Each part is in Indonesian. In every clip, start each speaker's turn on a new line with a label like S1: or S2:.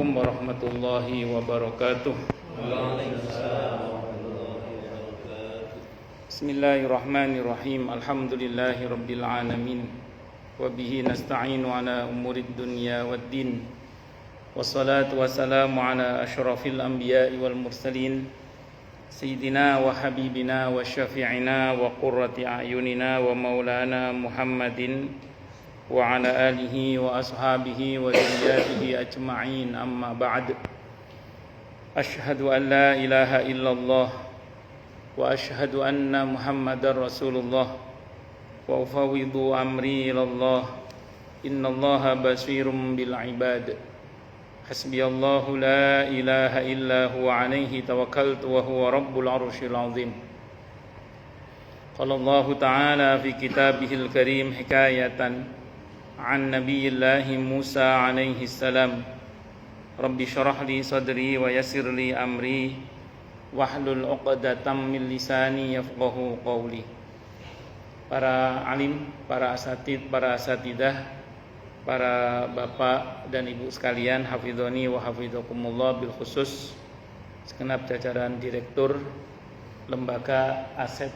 S1: Assalamualaikum warahmatullahi wabarakatuh. Bismillahirrahmanirrahim. Alhamdulillahi rabbil alamin. Wa bihi nasta'inu ala umurid dunya waddin. Wassalatu wassalamu ala asyrafil anbiya'i wal mursalin, Sayyidina wa habibina wa syafi'ina wa qurrati a'yunina wa maulana Muhammadin wa ala alihi wa ashabihi wa dzurriyyatihi ajma'in, amma ba'd. Asyhadu an la ilaha illallah wa asyhadu anna Muhammadar Rasulullah wa ufawwidu amri ilallah, innallaha basirum bil ibad. Hasbiyallahu la ilaha illa huwa alaihi tawakkaltu wa huwa rabbul arsyil azim. Qala Allah ta'ala fi kitabihil karim hikayatan an nabiyillahi Musa alaihi salam, Rabbi syrah li sadri wa yassir li amri wahlul 'uqdatam min lisani yafqahu qawli. Para alim, para asatid, para asatidah, para bapak dan ibu sekalian, hafidhoni wa hafidhakumullah, bil khusus segenap jajaran direktur lembaga aset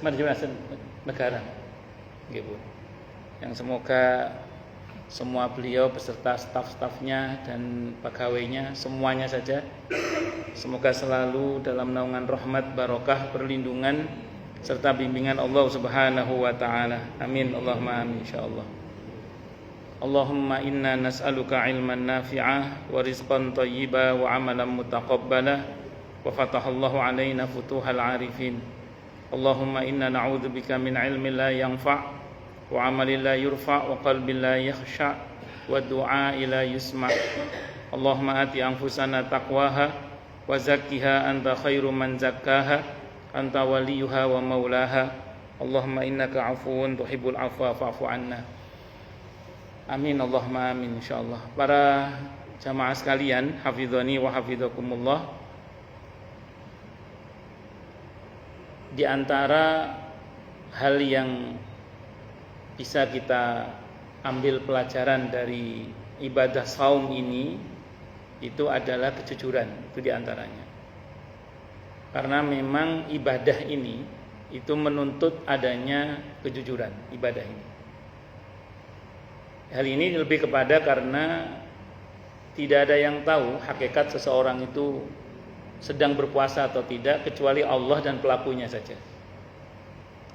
S1: manajemen aset negara, gitu. Yang semoga semua beliau beserta staf-stafnya dan pegawainya semuanya saja semoga selalu dalam naungan rahmat, barokah, perlindungan serta bimbingan Allah Subhanahu wa taala. Amin Allahumma amin insyaallah. Allahumma inna nas'aluka ilman nafi'ah wa rizqan thayyiba wa amalan mutaqabbala wa fatahallahu alaina futuhal arifin. Allahumma inna na'udzubika min ilmin la yanfa' wa amalin la yurfa' wa qalbin la yakhsha' wa du'a la yusma'. Allahumma ati anfusana taqwaha wa zakkiha anta khairu man zakkaha anta waliyuha wa maulaha. Allahumma innaka afuwun tuhibbul afwa fa'fu anna. Amin Allahumma amin insyaallah. Para jamaah sekalian, hafidhoni wa hafidhakumullah, di antara hal yang bisa kita ambil pelajaran dari ibadah saum ini itu adalah kejujuran, itu diantaranya. Karena memang ibadah ini itu menuntut adanya kejujuran, ibadah ini. Hal ini lebih kepada karena tidak ada yang tahu hakikat seseorang itu sedang berpuasa atau tidak kecuali Allah dan pelakunya saja.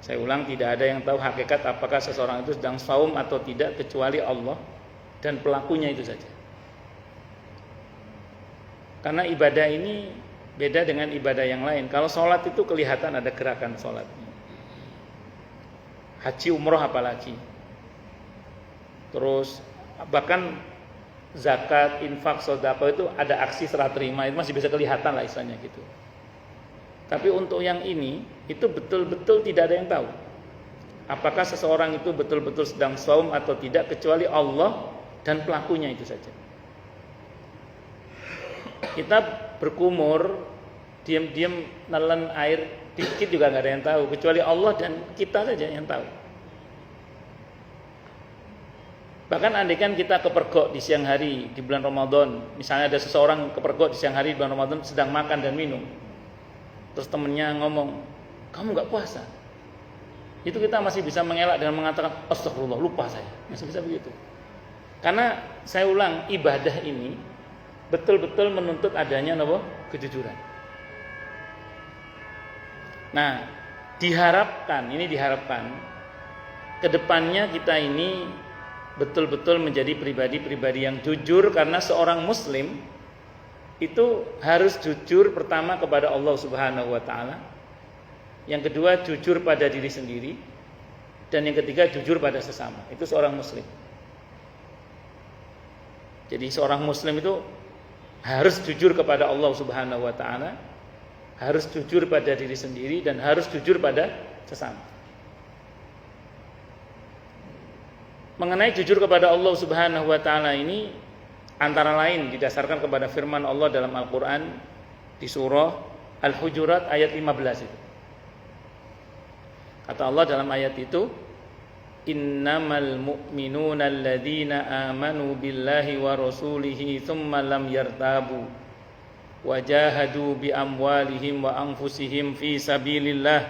S1: Saya ulang, tidak ada yang tahu hakikat apakah seseorang itu sedang saum atau tidak kecuali Allah dan pelakunya itu saja. Karena ibadah ini beda dengan ibadah yang lain. Kalau sholat itu kelihatan ada gerakan sholatnya. Haji, umroh apalagi. Terus bahkan zakat, infak, sedekah itu ada aksi serah terima, itu masih bisa kelihatan lah istilahnya gitu. Tapi untuk yang ini itu betul-betul tidak ada yang tahu apakah seseorang itu betul-betul sedang saum atau tidak kecuali Allah dan pelakunya itu saja. Kita berkumur diam-diam nelan air dikit juga nggak ada yang tahu kecuali Allah dan kita saja yang tahu. Bahkan andaikan kita kepergok di siang hari di bulan Ramadan, misalnya ada seseorang kepergok di siang hari di bulan Ramadan sedang makan dan minum, terus temennya ngomong, kamu gak puasa? Itu kita masih bisa mengelak dengan mengatakan, astagfirullah, lupa saya. Masih bisa begitu. Karena saya ulang, ibadah ini betul-betul menuntut adanya kejujuran. Nah, diharapkan kedepannya kita ini betul-betul menjadi pribadi-pribadi yang jujur, karena seorang muslim itu harus jujur pertama kepada Allah Subhanahu wa taala. Yang kedua jujur pada diri sendiri, dan yang ketiga jujur pada sesama. Itu seorang muslim. Jadi seorang muslim itu harus jujur kepada Allah Subhanahu wa taala, harus jujur pada diri sendiri, dan harus jujur pada sesama. Mengenai jujur kepada Allah Subhanahu wa taala ini antara lain didasarkan kepada firman Allah dalam Al-Qur'an di surah Al-Hujurat ayat 15 itu. Kata Allah dalam ayat itu, innamal mu'minuna alladzina amanu billahi wa rasulihi thumma lam yartabu wajahadu bi amwalihim wa anfusihim fi sabilillah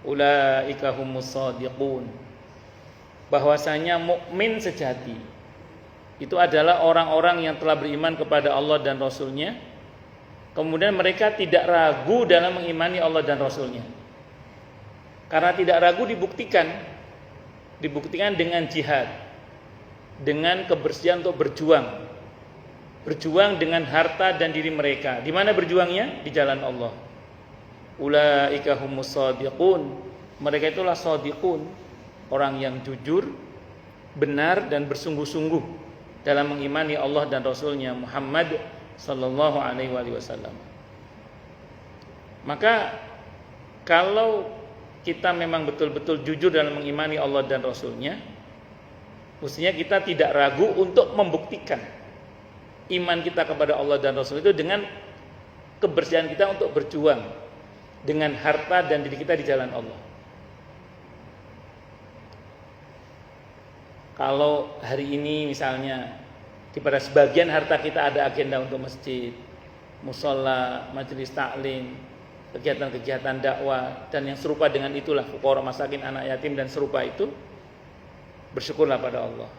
S1: ulaika humus shadiqun. Bahwasanya mukmin sejati itu adalah orang-orang yang telah beriman kepada Allah dan Rasul-Nya, kemudian mereka tidak ragu dalam mengimani Allah dan Rasul-Nya. Karena tidak ragu dibuktikan dengan jihad, dengan kebersihan untuk berjuang dengan harta dan diri mereka. Di mana berjuangnya? Di jalan Allah. Ulaika humus shadiqun. Mereka itulah shadiqun, orang yang jujur, benar dan bersungguh-sungguh dalam mengimani Allah dan Rasul-Nya Muhammad sallallahu alaihi wasallam. Maka kalau kita memang betul-betul jujur dalam mengimani Allah dan Rasul-Nya, mestinya kita tidak ragu untuk membuktikan iman kita kepada Allah dan Rasul itu dengan kebersihan kita untuk berjuang dengan harta dan diri kita di jalan Allah. Kalau hari ini misalnya pada sebagian harta kita ada agenda untuk masjid, musola, majelis taklim, kegiatan-kegiatan dakwah dan yang serupa dengan itulah, fuqara, masakin, anak yatim dan serupa itu, bersyukurlah pada Allah.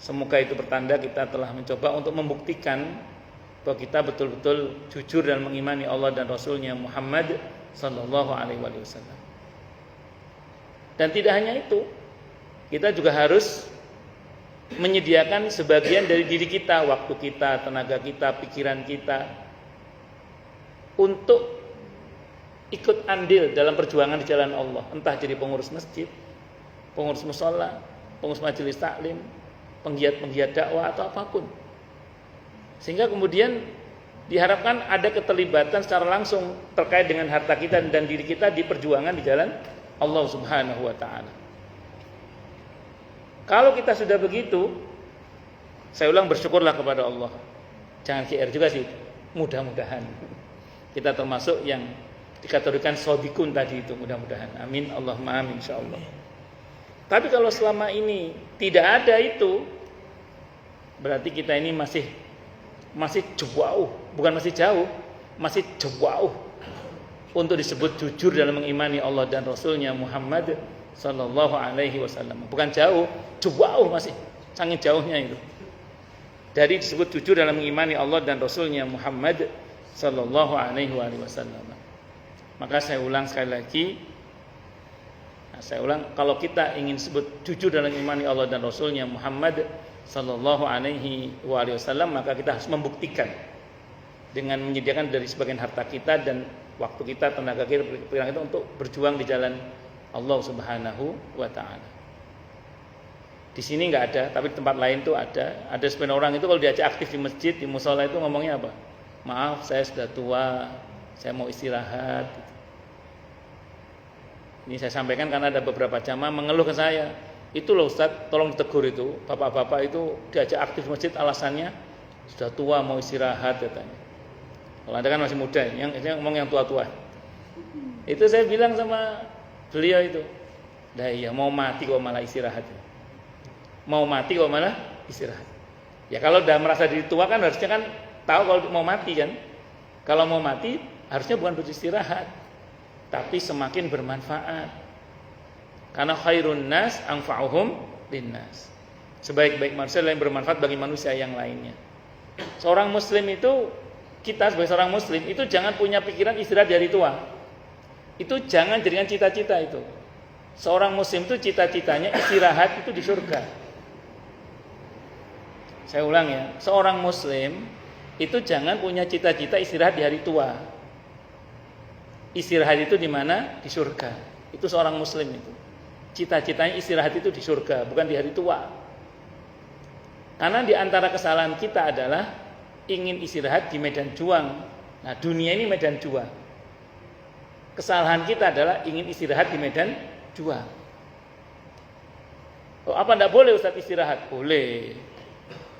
S1: Semoga itu pertanda kita telah mencoba untuk membuktikan bahwa kita betul-betul jujur dan mengimani Allah dan Rasul-Nya Muhammad sallallahu alaihi wasallam. Dan tidak hanya itu, kita juga harus menyediakan sebagian dari diri kita, waktu kita, tenaga kita, pikiran kita untuk ikut andil dalam perjuangan di jalan Allah, entah jadi pengurus masjid, pengurus mushola, pengurus majelis taklim, penggiat-penggiat dakwah atau apapun. Sehingga kemudian diharapkan ada keterlibatan secara langsung terkait dengan harta kita dan diri kita di perjuangan di jalan Allah Subhanahu wa taala. Kalau kita sudah begitu, saya ulang, bersyukurlah kepada Allah. Jangan GR juga sih. Mudah-mudahan kita termasuk yang dikategorikan shadiqun tadi itu, mudah-mudahan. Amin, Allahumma amin, insyaallah. Tapi kalau selama ini tidak ada itu, berarti kita ini masih jauh, bukan masih jauh, masih jauh untuk disebut jujur dalam mengimani Allah dan Rasul-Nya Muhammad sallallahu alaihi wasallam. Bukan jauh masih, sangat jauhnya itu. Dari disebut jujur dalam mengimani Allah dan Rasul-Nya Muhammad sallallahu alaihi wasallam. Maka saya ulang sekali lagi, kalau kita ingin sebut jujur dalam mengimani Allah dan Rasul-Nya Muhammad sallallahu alaihi wasallam, maka kita harus membuktikan dengan menyediakan dari sebagian harta kita dan waktu kita, tenaga kita, pikiran kita untuk berjuang di jalan Allah Subhanahu wa taala. Di sini enggak ada, tapi di tempat lain tuh ada. Ada sebagian orang itu kalau diajak aktif di masjid, di mushola itu ngomongnya apa? Maaf, saya sudah tua, saya mau istirahat. Ini saya sampaikan karena ada beberapa jamaah mengeluh ke saya. Itu loh Ustaz, tolong ditegur itu. Bapak-bapak itu diajak aktif di masjid alasannya sudah tua mau istirahat katanya. Kalau Anda kan masih muda, yang ngomong yang tua-tua. Itu saya bilang sama beliau itu, dah iya, mau mati kok malah istirahat. Mau mati kok malah istirahat. Ya kalau udah merasa diri tua kan harusnya kan tahu kalau mau mati kan. Kalau mau mati harusnya bukan beristirahat, tapi semakin bermanfaat. Karena khairun nas anfa'uhum linnas. Sebaik-baik manusia yang bermanfaat bagi manusia yang lainnya. Seorang muslim itu, kita sebagai seorang muslim itu jangan punya pikiran istirahat dari tua. Itu jangan jadikan cita-cita itu. Seorang muslim itu cita-citanya istirahat itu di surga. Saya ulang ya, seorang muslim itu jangan punya cita-cita istirahat di hari tua. Istirahat itu di mana? Di surga. Itu seorang muslim itu. Cita-citanya istirahat itu di surga, bukan di hari tua. Karena di antara kesalahan kita adalah ingin istirahat di medan juang. Nah, dunia ini medan juang. Kesalahan kita adalah ingin istirahat di medan juang. Oh, apa enggak boleh Ustaz istirahat? Boleh.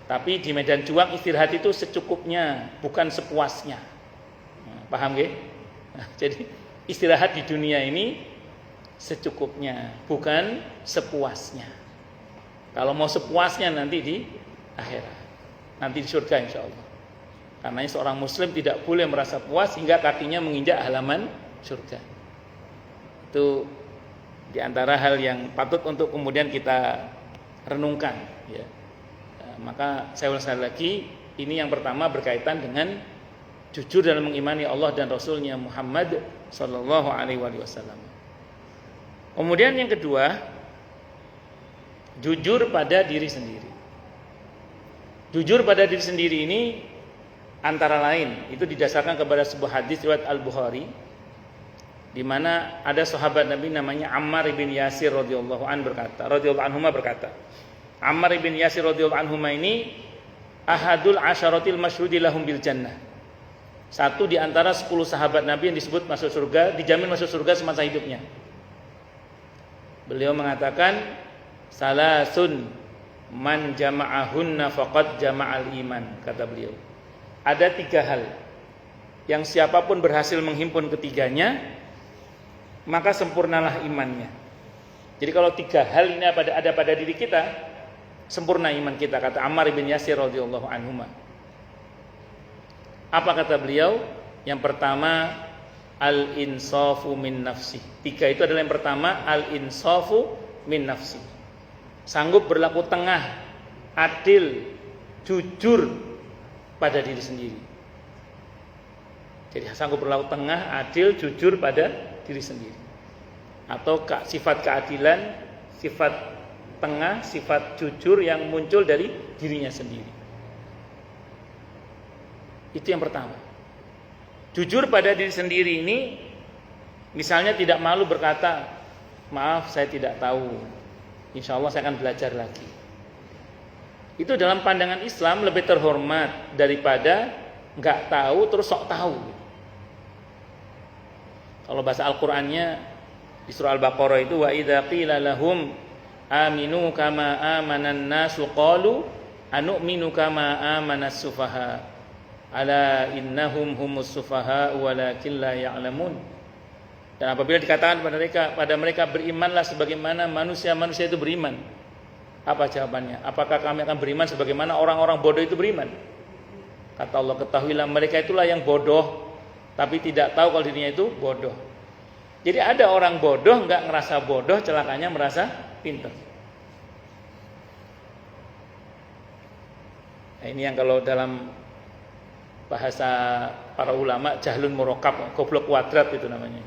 S1: Tapi di medan juang istirahat itu secukupnya, bukan sepuasnya. Nah, paham nggih? Nah, jadi istirahat di dunia ini secukupnya, bukan sepuasnya. Kalau mau sepuasnya nanti di akhirat, nanti di surga insya Allah. Karena seorang muslim tidak boleh merasa puas hingga kakinya menginjak halaman surga. Itu diantara hal yang patut untuk kemudian kita renungkan ya. Maka saya ulang sekali lagi, ini yang pertama berkaitan dengan jujur dalam mengimani Allah dan Rasulnya Muhammad Sallallahu Alaihi Wasallam. Kemudian yang kedua, jujur pada diri sendiri. Jujur pada diri sendiri ini antara lain itu didasarkan kepada sebuah hadis riwayat Al-Bukhari, di mana ada sahabat Nabi namanya Ammar bin Yasir radhiyallahu anhu berkata, Ammar bin Yasir radhiyallahu anhu ini ahadul asyaratil masyhudi lahum bil jannah. Satu di antara 10 sahabat Nabi yang disebut masuk surga, dijamin masuk surga semasa hidupnya. Beliau mengatakan, salasun man jama'ahunna faqad jama'al iman, kata beliau. Ada 3 hal yang siapapun berhasil menghimpun ketiganya, maka sempurnalah imannya. Jadi kalau 3 hal ini ada pada diri kita, sempurna iman kita, kata Ammar bin Yasir radhiyallahu anhu. Apa kata beliau? Yang pertama, al-insafu min nafsi. 3 itu adalah yang pertama, al-insafu min nafsi. Sanggup berlaku tengah, adil, jujur pada diri sendiri. Jadi sanggup berlaku tengah, adil, jujur pada diri sendiri. Atau sifat keadilan, sifat tengah, sifat jujur yang muncul dari dirinya sendiri. Itu yang pertama. Jujur pada diri sendiri ini, misalnya tidak malu berkata, maaf saya tidak tahu, insya Allah saya akan belajar lagi. Itu dalam pandangan Islam lebih terhormat daripada nggak tahu terus sok tahu. Kalau bahasa Al-Qur'annya di surah Al-Baqarah itu, wa idza qila lahum aminu kama amanan nasu qalu anu'minu kama amanas sufaha ala innahum humus sufaha walakin la ya'lamun. Dan apabila dikatakan pada mereka berimanlah sebagaimana manusia-manusia itu beriman, apa jawabannya? Apakah kami akan beriman sebagaimana orang-orang bodoh itu beriman? Kata Allah, ketahuilah mereka itulah yang bodoh, tapi tidak tahu kalau dirinya itu bodoh. Jadi ada orang bodoh enggak ngerasa bodoh, celakanya merasa pintar. Nah, ini yang kalau dalam bahasa para ulama jahlun murakkab, goblok kuadrat itu namanya.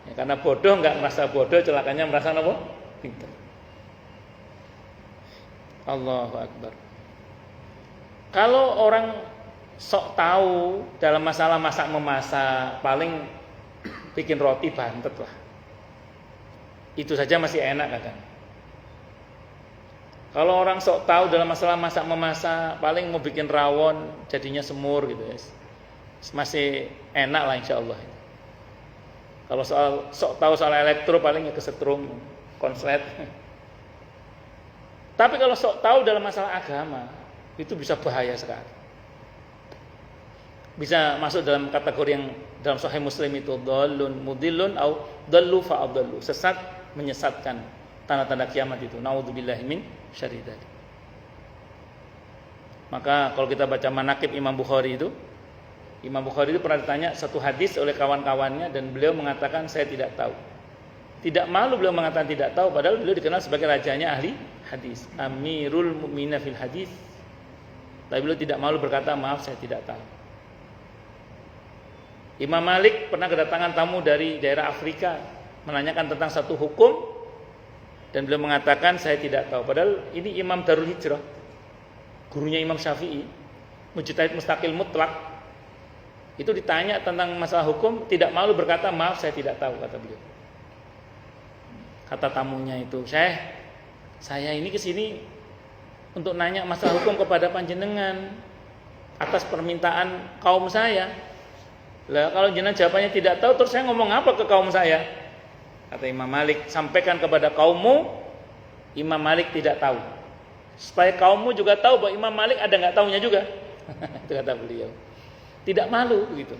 S1: Ya, karena bodoh enggak merasa bodoh, celakanya merasa apa? Pintar. Allahu Akbar. Kalau orang sok tahu dalam masalah masak-memasak, paling bikin roti bantet lah. Itu saja masih enak kadang. Kalau orang sok tahu dalam masalah masak-memasak, paling mau bikin rawon jadinya semur gitu ya. Masih enak lah insya Allah. Kalau sok tahu soal elektro, paling ya kesetrum, konslet. Tapi kalau sok tahu dalam masalah agama, itu bisa bahaya sekali. Bisa masuk dalam kategori yang dalam Sahih Muslim itu dhalun mudillun au dhallu fa'adhallu, sesat menyesatkan, tanda-tanda kiamat itu. Naudzubillahi min syarri dzalik. Maka kalau kita baca manaqib Imam Bukhari itu pernah ditanya satu hadis oleh kawan-kawannya dan beliau mengatakan saya tidak tahu. Tidak malu beliau mengatakan tidak tahu, padahal beliau dikenal sebagai rajanya ahli hadis, Amirul Mukminin fil hadis. Tapi beliau tidak malu berkata, maaf saya tidak tahu. Imam Malik pernah kedatangan tamu dari daerah Afrika menanyakan tentang satu hukum dan beliau mengatakan saya tidak tahu. Padahal ini Imam Darul Hijrah, gurunya Imam Syafi'i, mujtahid mustaqil mutlak. Itu ditanya tentang masalah hukum, tidak malu berkata, maaf saya tidak tahu, kata beliau. Kata tamunya itu, saya ini kesini untuk nanya masalah hukum kepada panjenengan atas permintaan kaum saya. Lah kalau jenengan jawabannya tidak tahu, terus saya ngomong apa ke kaum saya? Kata Imam Malik, sampaikan kepada kaummu Imam Malik tidak tahu, supaya kaummu juga tahu bahwa Imam Malik ada nggak tahunya juga. Itu kata beliau. Tidak malu begitu.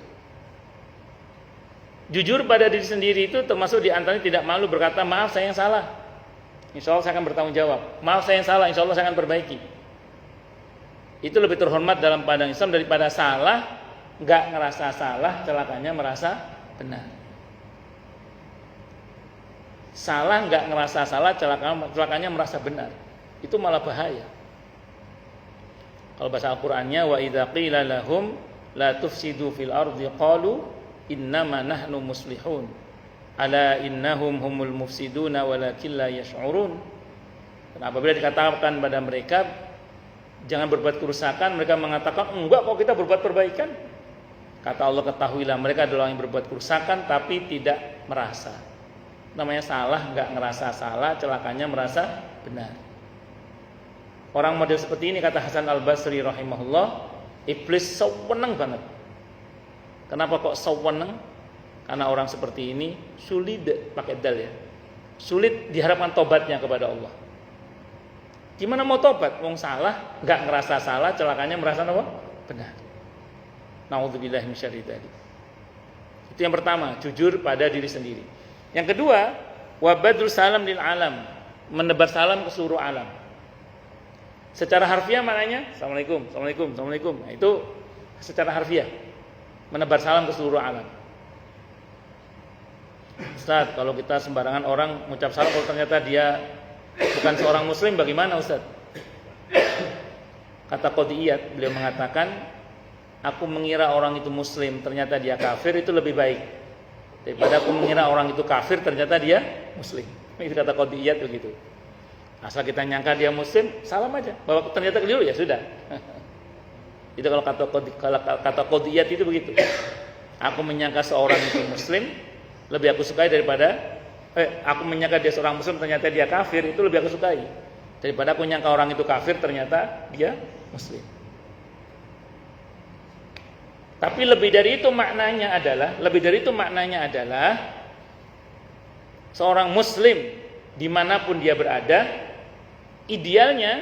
S1: Jujur pada diri sendiri itu termasuk di antaranya tidak malu berkata maaf saya yang salah. Insya Allah saya akan bertanggung jawab. Maaf saya yang salah, insya Allah saya akan perbaiki. Itu lebih terhormat dalam pandang Islam daripada salah, nggak ngerasa salah, celakanya merasa benar. Salah nggak ngerasa salah, celakanya merasa benar. Itu malah bahaya. Kalau bahasa Al-Qur'annya wa idza qila lahum la tufsidu fil ardi qalu innama nahnu muslihun ala innahum humul mufsiduna walakin la yash'urun. Dan apabila dikatakan pada mereka jangan berbuat kerusakan, mereka mengatakan enggak kok kita berbuat perbaikan. Kata Allah, ketahuilah mereka adalah yang berbuat kerusakan tapi tidak merasa. Namanya salah enggak ngerasa salah, celakanya merasa benar. Orang model seperti ini, kata Hasan Al-Basri rahimahullah, iblis sewenang banget. Kenapa kok sewenang? Karena orang seperti ini sulit, pakai dal ya, sulit diharapkan tobatnya kepada Allah. Gimana mau tobat? Wong salah, nggak ngerasa salah, celakanya merasa apa? Benar. Nauzubillahi minasyarri dzalik. Itu yang pertama, jujur pada diri sendiri. Yang kedua, wabadul salam lil alam, menebar salam ke seluruh alam. Secara harfiah maknanya assalamualaikum, assalamualaikum, assalamualaikum. Nah, itu secara harfiah, menebar salam ke seluruh alam. Ustaz, kalau kita sembarangan orang mengucap salam kalau ternyata dia bukan seorang muslim bagaimana Ustaz? Kata Qadiyat, beliau mengatakan, aku mengira orang itu muslim ternyata dia kafir itu lebih baik daripada aku mengira orang itu kafir ternyata dia muslim. Itu kata Qadiyat begitu. Asal kita nyangka dia muslim, salam aja. Bahwa ternyata keliru ya sudah. Itu kalau kata Qadiyat itu begitu. Aku menyangka seorang itu muslim lebih aku sukai daripada aku menyangka dia seorang muslim ternyata dia kafir, itu lebih aku sukai daripada aku menyangka orang itu kafir ternyata dia muslim. Tapi lebih dari itu maknanya adalah seorang muslim dimanapun dia berada, idealnya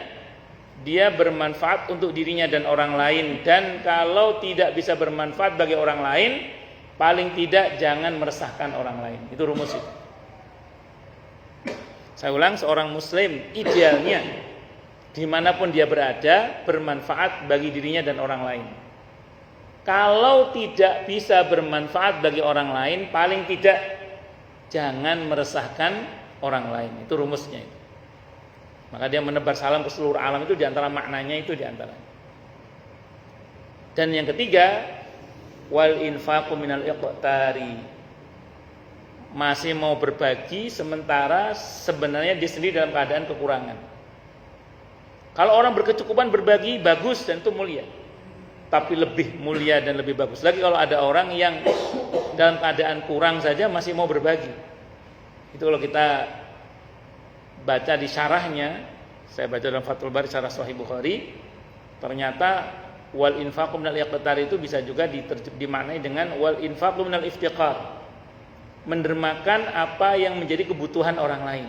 S1: dia bermanfaat untuk dirinya dan orang lain, dan kalau tidak bisa bermanfaat bagi orang lain, paling tidak jangan meresahkan orang lain. Itu rumus itu. Saya ulang, seorang muslim idealnya dimanapun dia berada bermanfaat bagi dirinya dan orang lain. Kalau tidak bisa bermanfaat bagi orang lain, paling tidak jangan meresahkan orang lain. Itu rumusnya itu. Maka dia menebar salam ke seluruh alam, itu diantara maknanya itu diantara. Dan yang ketiga, wal infaqu minal iqtari, masih mau berbagi sementara sebenarnya dia sendiri dalam keadaan kekurangan. Kalau orang berkecukupan berbagi bagus dan itu mulia, tapi lebih mulia dan lebih bagus lagi kalau ada orang yang dalam keadaan kurang saja masih mau berbagi. Itu kalau kita baca di syarahnya, saya baca dalam Fathul Bari syarah Sahih Bukhari, ternyata wal infaqu minal iqtari itu bisa juga dimaknai dengan wal infaqu minal iftiqar, mendermakan apa yang menjadi kebutuhan orang lain.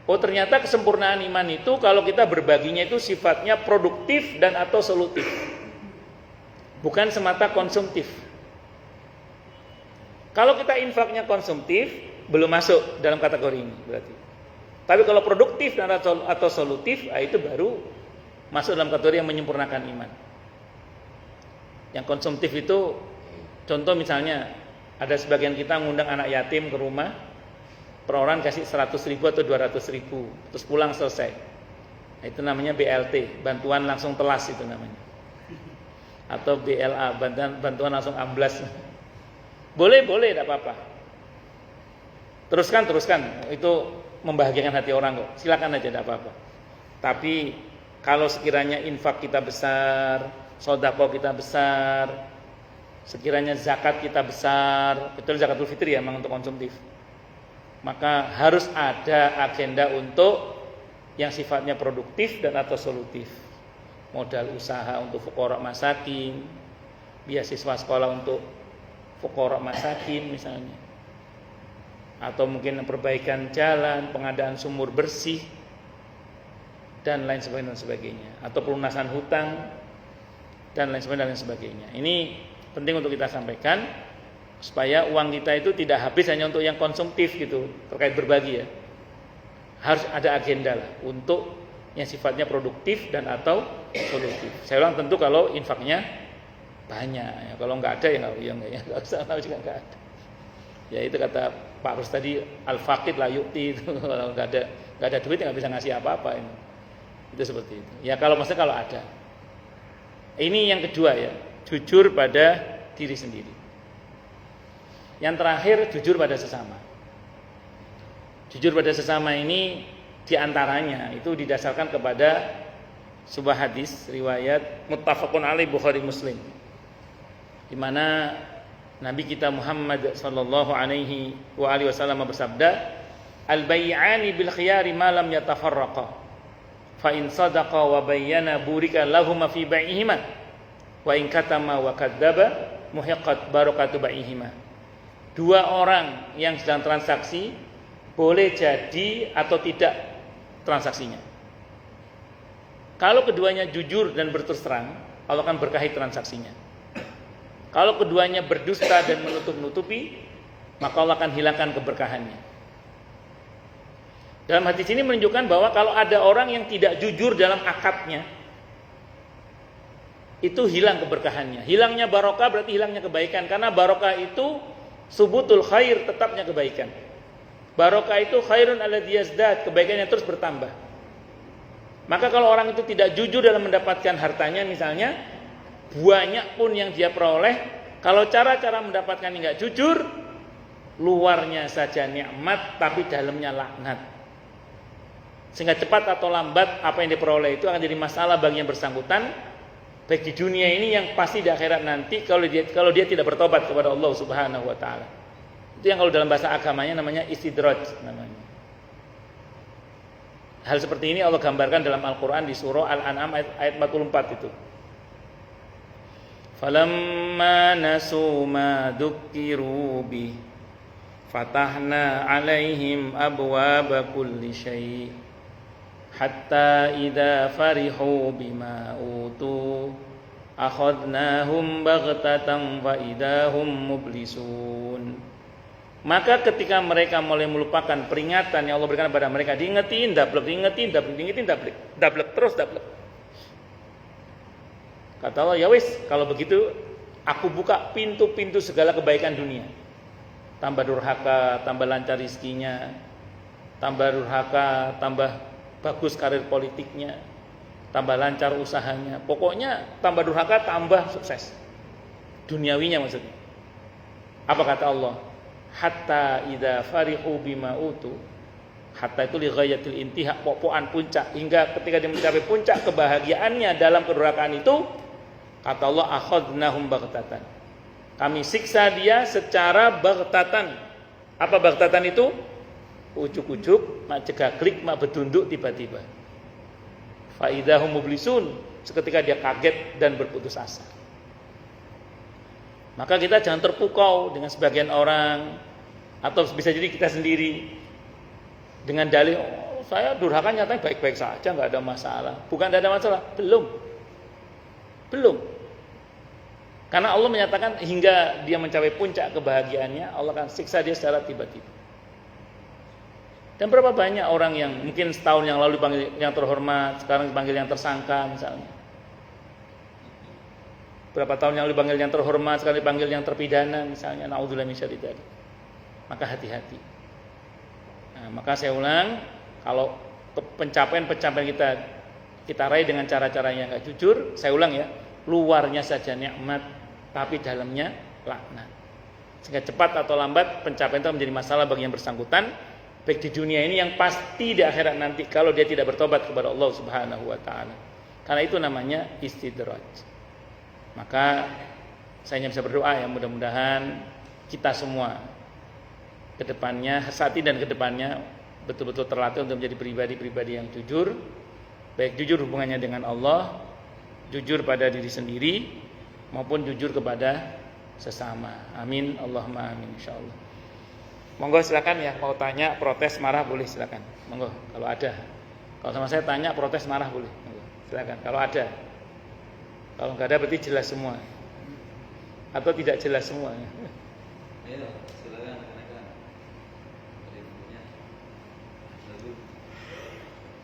S1: Oh, ternyata kesempurnaan iman itu kalau kita berbaginya itu sifatnya produktif dan atau solutif, bukan semata konsumtif. Kalau kita infaknya konsumtif, belum masuk dalam kategori ini berarti. Tapi kalau produktif dan atau solutif, itu baru masuk dalam kategori yang menyempurnakan iman. Yang konsumtif itu, contoh misalnya, ada sebagian kita ngundang anak yatim ke rumah, per orang kasih 100.000 atau 200.000, terus pulang selesai. Nah, itu namanya BLT, bantuan langsung telas itu namanya. Atau BLA, bantuan langsung amblas. Boleh, tidak apa-apa. Teruskan, itu membahagiakan hati orang kok. Silakan aja, tidak apa-apa. Tapi kalau sekiranya infak kita besar, sedekah kita besar, sekiranya zakat kita besar, betul zakatul fitri ya memang untuk konsumtif, maka harus ada agenda untuk yang sifatnya produktif dan atau solutif. Modal usaha untuk fuqara masakin, beasiswa sekolah untuk fuqara masakin misalnya, atau mungkin perbaikan jalan, pengadaan sumur bersih dan lain sebagainya, atau pelunasan hutang dan lain sebagainya. Ini penting untuk kita sampaikan. supaya uang kita itu tidak habis hanya untuk yang konsumtif gitu, terkait berbagi ya. Harus ada agenda lah untuk yang sifatnya produktif dan atau solutif. Saya ulang, tentu kalau infaknya banyak ya. Kalau nggak ada ya nggak usah, juga nggak ada. Ya itu kata Pak Rus tadi, al-faqid la yu'ti itu. Kalau nggak ada duit nggak bisa ngasih apa-apa ini. Itu seperti itu. Ya kalau ada. Ini yang kedua ya, jujur pada diri sendiri. Yang terakhir, jujur pada sesama. Jujur pada sesama ini diantaranya itu didasarkan kepada sebuah hadis riwayat muttafaqun alaih Bukhari Muslim, di mana Nabi kita Muhammad sallallahu alaihi wasallam bersabda, al-bai'ani bil khiyari ma lam yatafarraqa fa in sadaqa wa bayyana burika lahum fi bai'ihima wa in katama wa kadzdzaba muhiqqat barakatu bai'ihima. Dua orang yang sedang transaksi boleh jadi atau tidak transaksinya. Kalau keduanya jujur dan berterus terang, Allah akan berkahi transaksinya. Kalau keduanya berdusta dan menutup-nutupi, maka Allah akan hilangkan keberkahannya. Dalam hadis ini menunjukkan bahwa kalau ada orang yang tidak jujur dalam akadnya, itu hilang keberkahannya. Hilangnya barokah berarti hilangnya kebaikan, karena barokah itu subutul khair, tetapnya kebaikan. Barokah itu khairun alladzi yazdad, kebaikan yang terus bertambah. Maka kalau orang itu tidak jujur dalam mendapatkan hartanya misalnya, banyak pun yang dia peroleh, kalau cara-cara mendapatkan enggak jujur, luarnya saja nikmat tapi dalamnya laknat. Sehingga cepat atau lambat apa yang diperoleh itu akan jadi masalah bagi yang bersangkutan, baik di dunia ini yang pasti di akhirat nanti kalau dia tidak bertobat kepada Allah Subhanahu wa taala. Itu yang kalau dalam bahasa agamanya namanya istidraj namanya. Hal seperti ini Allah gambarkan dalam Al-Qur'an di surah Al-An'am ayat 44 itu. Falamma nasu ma dzukkiru bi fatahna 'alaihim abwaaba kulli syai' hatta idza farihu bima utu akhadnahum baghtatan fa idahum mublisun. Maka ketika mereka mulai melupakan peringatan yang Allah berikan kepada mereka, diingetin, dablek. Kata Allah, ya wis, kalau begitu aku buka pintu-pintu segala kebaikan dunia. Tambah durhaka, tambah lancar rizkinya, tambah durhaka, tambah bagus karir politiknya, tambah lancar usahanya. Pokoknya tambah durhaka, tambah sukses duniawinya maksudnya. Apa kata Allah? Hatta idza farihu bima utu, hatta itu li ghayatil intiha, pokokan puncak, hingga ketika dia mencapai puncak kebahagiaannya dalam kedurhakaan itu, kata Allah, akhadnahum baghtatan, kami siksa dia secara baghtatan. Apa baghtatan itu? Ujuk-ujuk, mak cegaklik, mak bedunduk tiba-tiba. Fa idahum mublisun, seketika dia kaget dan berputus asa. Maka kita jangan terpukau dengan sebagian orang, atau bisa jadi kita sendiri dengan dalih, oh, saya durhaka nyatanya baik-baik saja, nggak ada masalah. Bukan tidak ada masalah, belum. Karena Allah menyatakan hingga dia mencapai puncak kebahagiaannya, Allah akan siksa dia secara tiba-tiba. Dan berapa banyak orang yang mungkin setahun yang lalu dipanggil yang terhormat, sekarang dipanggil yang tersangka misalnya. Berapa tahun yang lalu dipanggil yang terhormat, sekarang dipanggil yang terpidana misalnya, naudzubillah min syarri dzalik. Maka hati-hati. Nah, maka saya ulang, kalau pencapaian kita raih dengan cara-cara yang enggak jujur, saya ulang ya, luarnya saja nikmat tapi dalamnya laknat. Sehingga cepat atau lambat pencapaian itu menjadi masalah bagi yang bersangkutan, baik di dunia ini yang pasti di akhirat nanti kalau dia tidak bertobat kepada Allah Subhanahu wa taala. Karena itu namanya istidraj. Maka saya hanya bisa berdoa ya, mudah-mudahan kita semua kedepannya, saat ini dan kedepannya betul-betul terlatih untuk menjadi pribadi-pribadi yang jujur, baik jujur hubungannya dengan Allah, jujur pada diri sendiri, maupun jujur kepada sesama. Amin, Allahumma amin, insyaallah. Monggo silakan ya, mau tanya, protes, marah boleh silakan. Monggo kalau ada. Kalau sama saya tanya, protes, marah boleh. Monggo silakan kalau ada. Kalau enggak ada berarti jelas semua. Atau tidak jelas semua.
S2: Ayo, silakan rekan-rekan. Ada yang punya. Lalu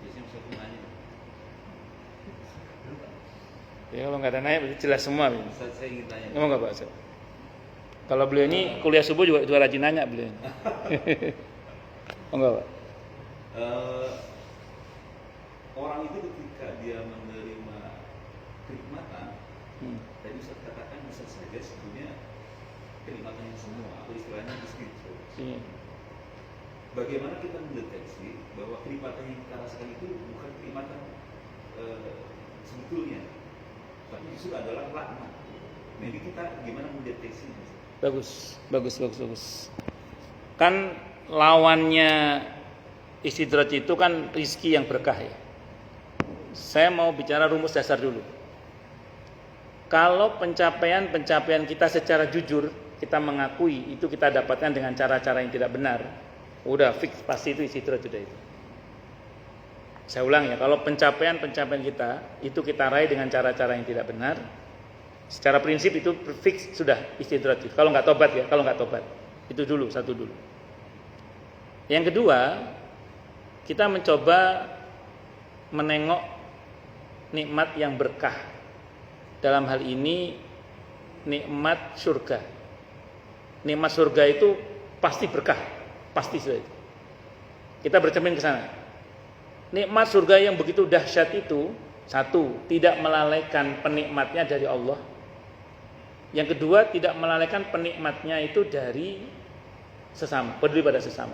S2: biasanya bisa nanya.
S1: Ya kalau nggak ada nanya berarti jelas semua.
S2: Saya ingin tanya.
S1: Ngomong nggak Pak? Kalau beliau ini kuliah subuh juga rajin nanya beliau. Enggak Pak?
S2: Orang itu ketika dia menerima kenikmatan, tadi Ustaz katakan bisa saja sebetulnya kenikmatan yang semua atau istilahnya spiritual. Bagaimana kita mendeteksi bahwa kenikmatan yang kita rasakan itu bukan kenikmatan sebetulnya, tapi justru adalah laknat. Nah ini kita gimana mendeteksinya? Bagus.
S1: Kan lawannya istidraj itu kan rizki yang berkah ya. Saya mau bicara rumus dasar dulu. Kalau pencapaian kita secara jujur, kita mengakui itu kita dapatkan dengan cara-cara yang tidak benar, udah fix pasti itu istidraj sudah itu. Saya ulang ya, kalau pencapaian kita itu kita raih dengan cara-cara yang tidak benar, secara prinsip itu fix sudah istidraj. Kalau nggak tobat itu satu dulu. Yang kedua, kita mencoba menengok nikmat yang berkah. Dalam hal ini nikmat surga. Nikmat surga itu pasti berkah, pasti sudah itu. Kita bercermin ke sana. Nikmat surga yang begitu dahsyat itu, satu, tidak melalaikan penikmatnya dari Allah. Yang kedua, tidak melalaikan penikmatnya itu dari sesama, peduli pada sesama.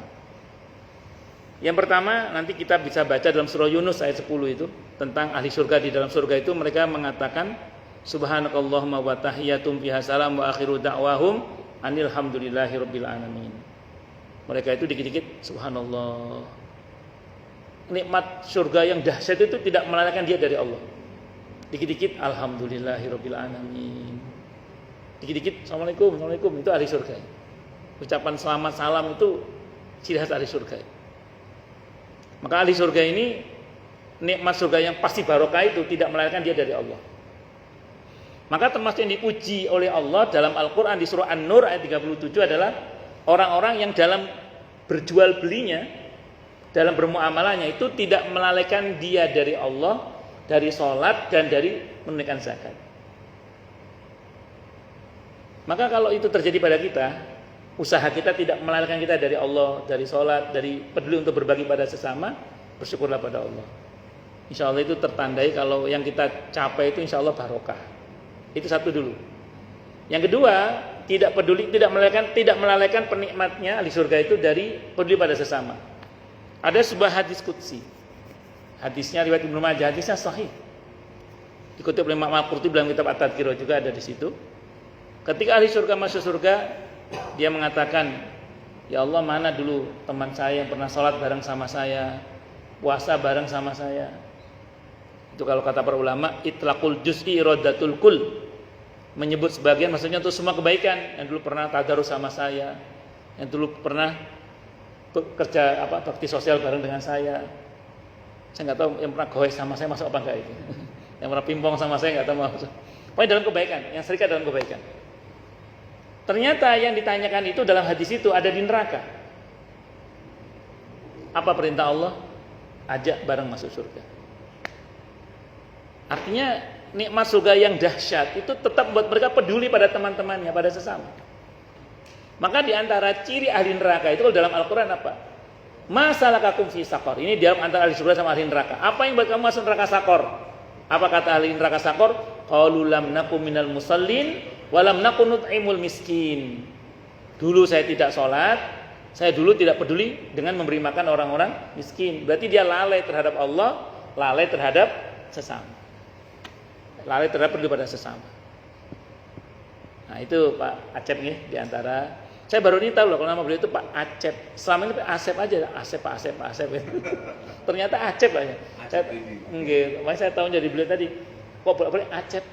S1: Yang pertama, nanti kita bisa baca dalam surah Yunus ayat 10 itu tentang ahli surga. Di dalam surga itu mereka mengatakan subhanakallahumma wa tahiyyatum fiha salam wa akhiru da'wahum anil hamdulillahirabbil alamin. Mereka itu dikit-dikit subhanallah. Nikmat surga yang dahsyat itu tidak melalaikan dia dari Allah. Dikit-dikit alhamdulillahirabbil alamin. Dikit-dikit assalamualaikum itu ahli surga. Ucapan selamat salam itu ciri khas ahli surga. Maka ahli surga ini nikmat surga yang pasti barokah itu tidak melahirkan dia dari Allah. Maka termasuk yang dipuji oleh Allah dalam Al-Quran di surah An-Nur ayat 37 adalah orang-orang yang dalam berjual belinya, dalam bermuamalahnya itu tidak melalaikan dia dari Allah, dari sholat dan dari menunaikan zakat. Maka kalau itu terjadi pada kita, usaha kita tidak melalaikan kita dari Allah, dari sholat, dari peduli untuk berbagi pada sesama, bersyukurlah pada Allah. Insya Allah itu tertandai kalau yang kita capai itu insya Allah barokah. Itu satu dulu. Yang kedua, tidak melalaikan penikmatnya ahli surga itu dari peduli pada sesama. Ada sebuah hadis qudsi. Hadisnya riwayat Ibnu Majah, hadisnya sahih. Dikutip oleh Imam Al-Qurtubi dalam kitab At-Tadhkirah juga ada di situ. Ketika ahli surga masuk surga, dia mengatakan, ya Allah, mana dulu teman saya yang pernah sholat bareng sama saya, puasa bareng sama saya. Itu kalau kata para ulama, itlaqul juz'i iradatul kul. Menyebut sebagian maksudnya untuk semua kebaikan. Yang dulu pernah tadarus sama saya, yang dulu pernah kerja bakti sosial bareng dengan saya. Saya nggak tahu yang pernah goes sama saya masuk apa enggak itu. Yang pernah pimpong sama saya nggak tahu masuk. Pokoknya dalam kebaikan, yang serikat dalam kebaikan. Ternyata yang ditanyakan itu dalam hadis itu ada di neraka. Apa perintah Allah? Ajak bareng masuk surga. Artinya nikmat surga yang dahsyat itu tetap membuat mereka peduli pada teman-temannya, pada sesama. Maka di antara ciri ahli neraka itu dalam Al-Quran apa? Masalakakum fi saqar. Ini dialog antara ahli surga sama ahli neraka. Apa yang buat kamu masuk neraka saqar? Apa kata ahli neraka saqar? Qalu lam nakum minal musallin walam nakun nut'imul miskin. Dulu saya tidak sholat, saya dulu tidak peduli dengan memberi makan orang-orang miskin. Berarti dia lalai terhadap Allah, lalai terhadap sesama. Lalai terhadap peduli pada sesama. Nah itu Pak Acep nih diantara. Saya baru ini tahu loh kalau nama beliau itu Pak Acep. Selama ini Pak Asep aja, Pak Asep. Ternyata Acep aja. Saya tahu jadi beliau tadi. Kok boleh Acep.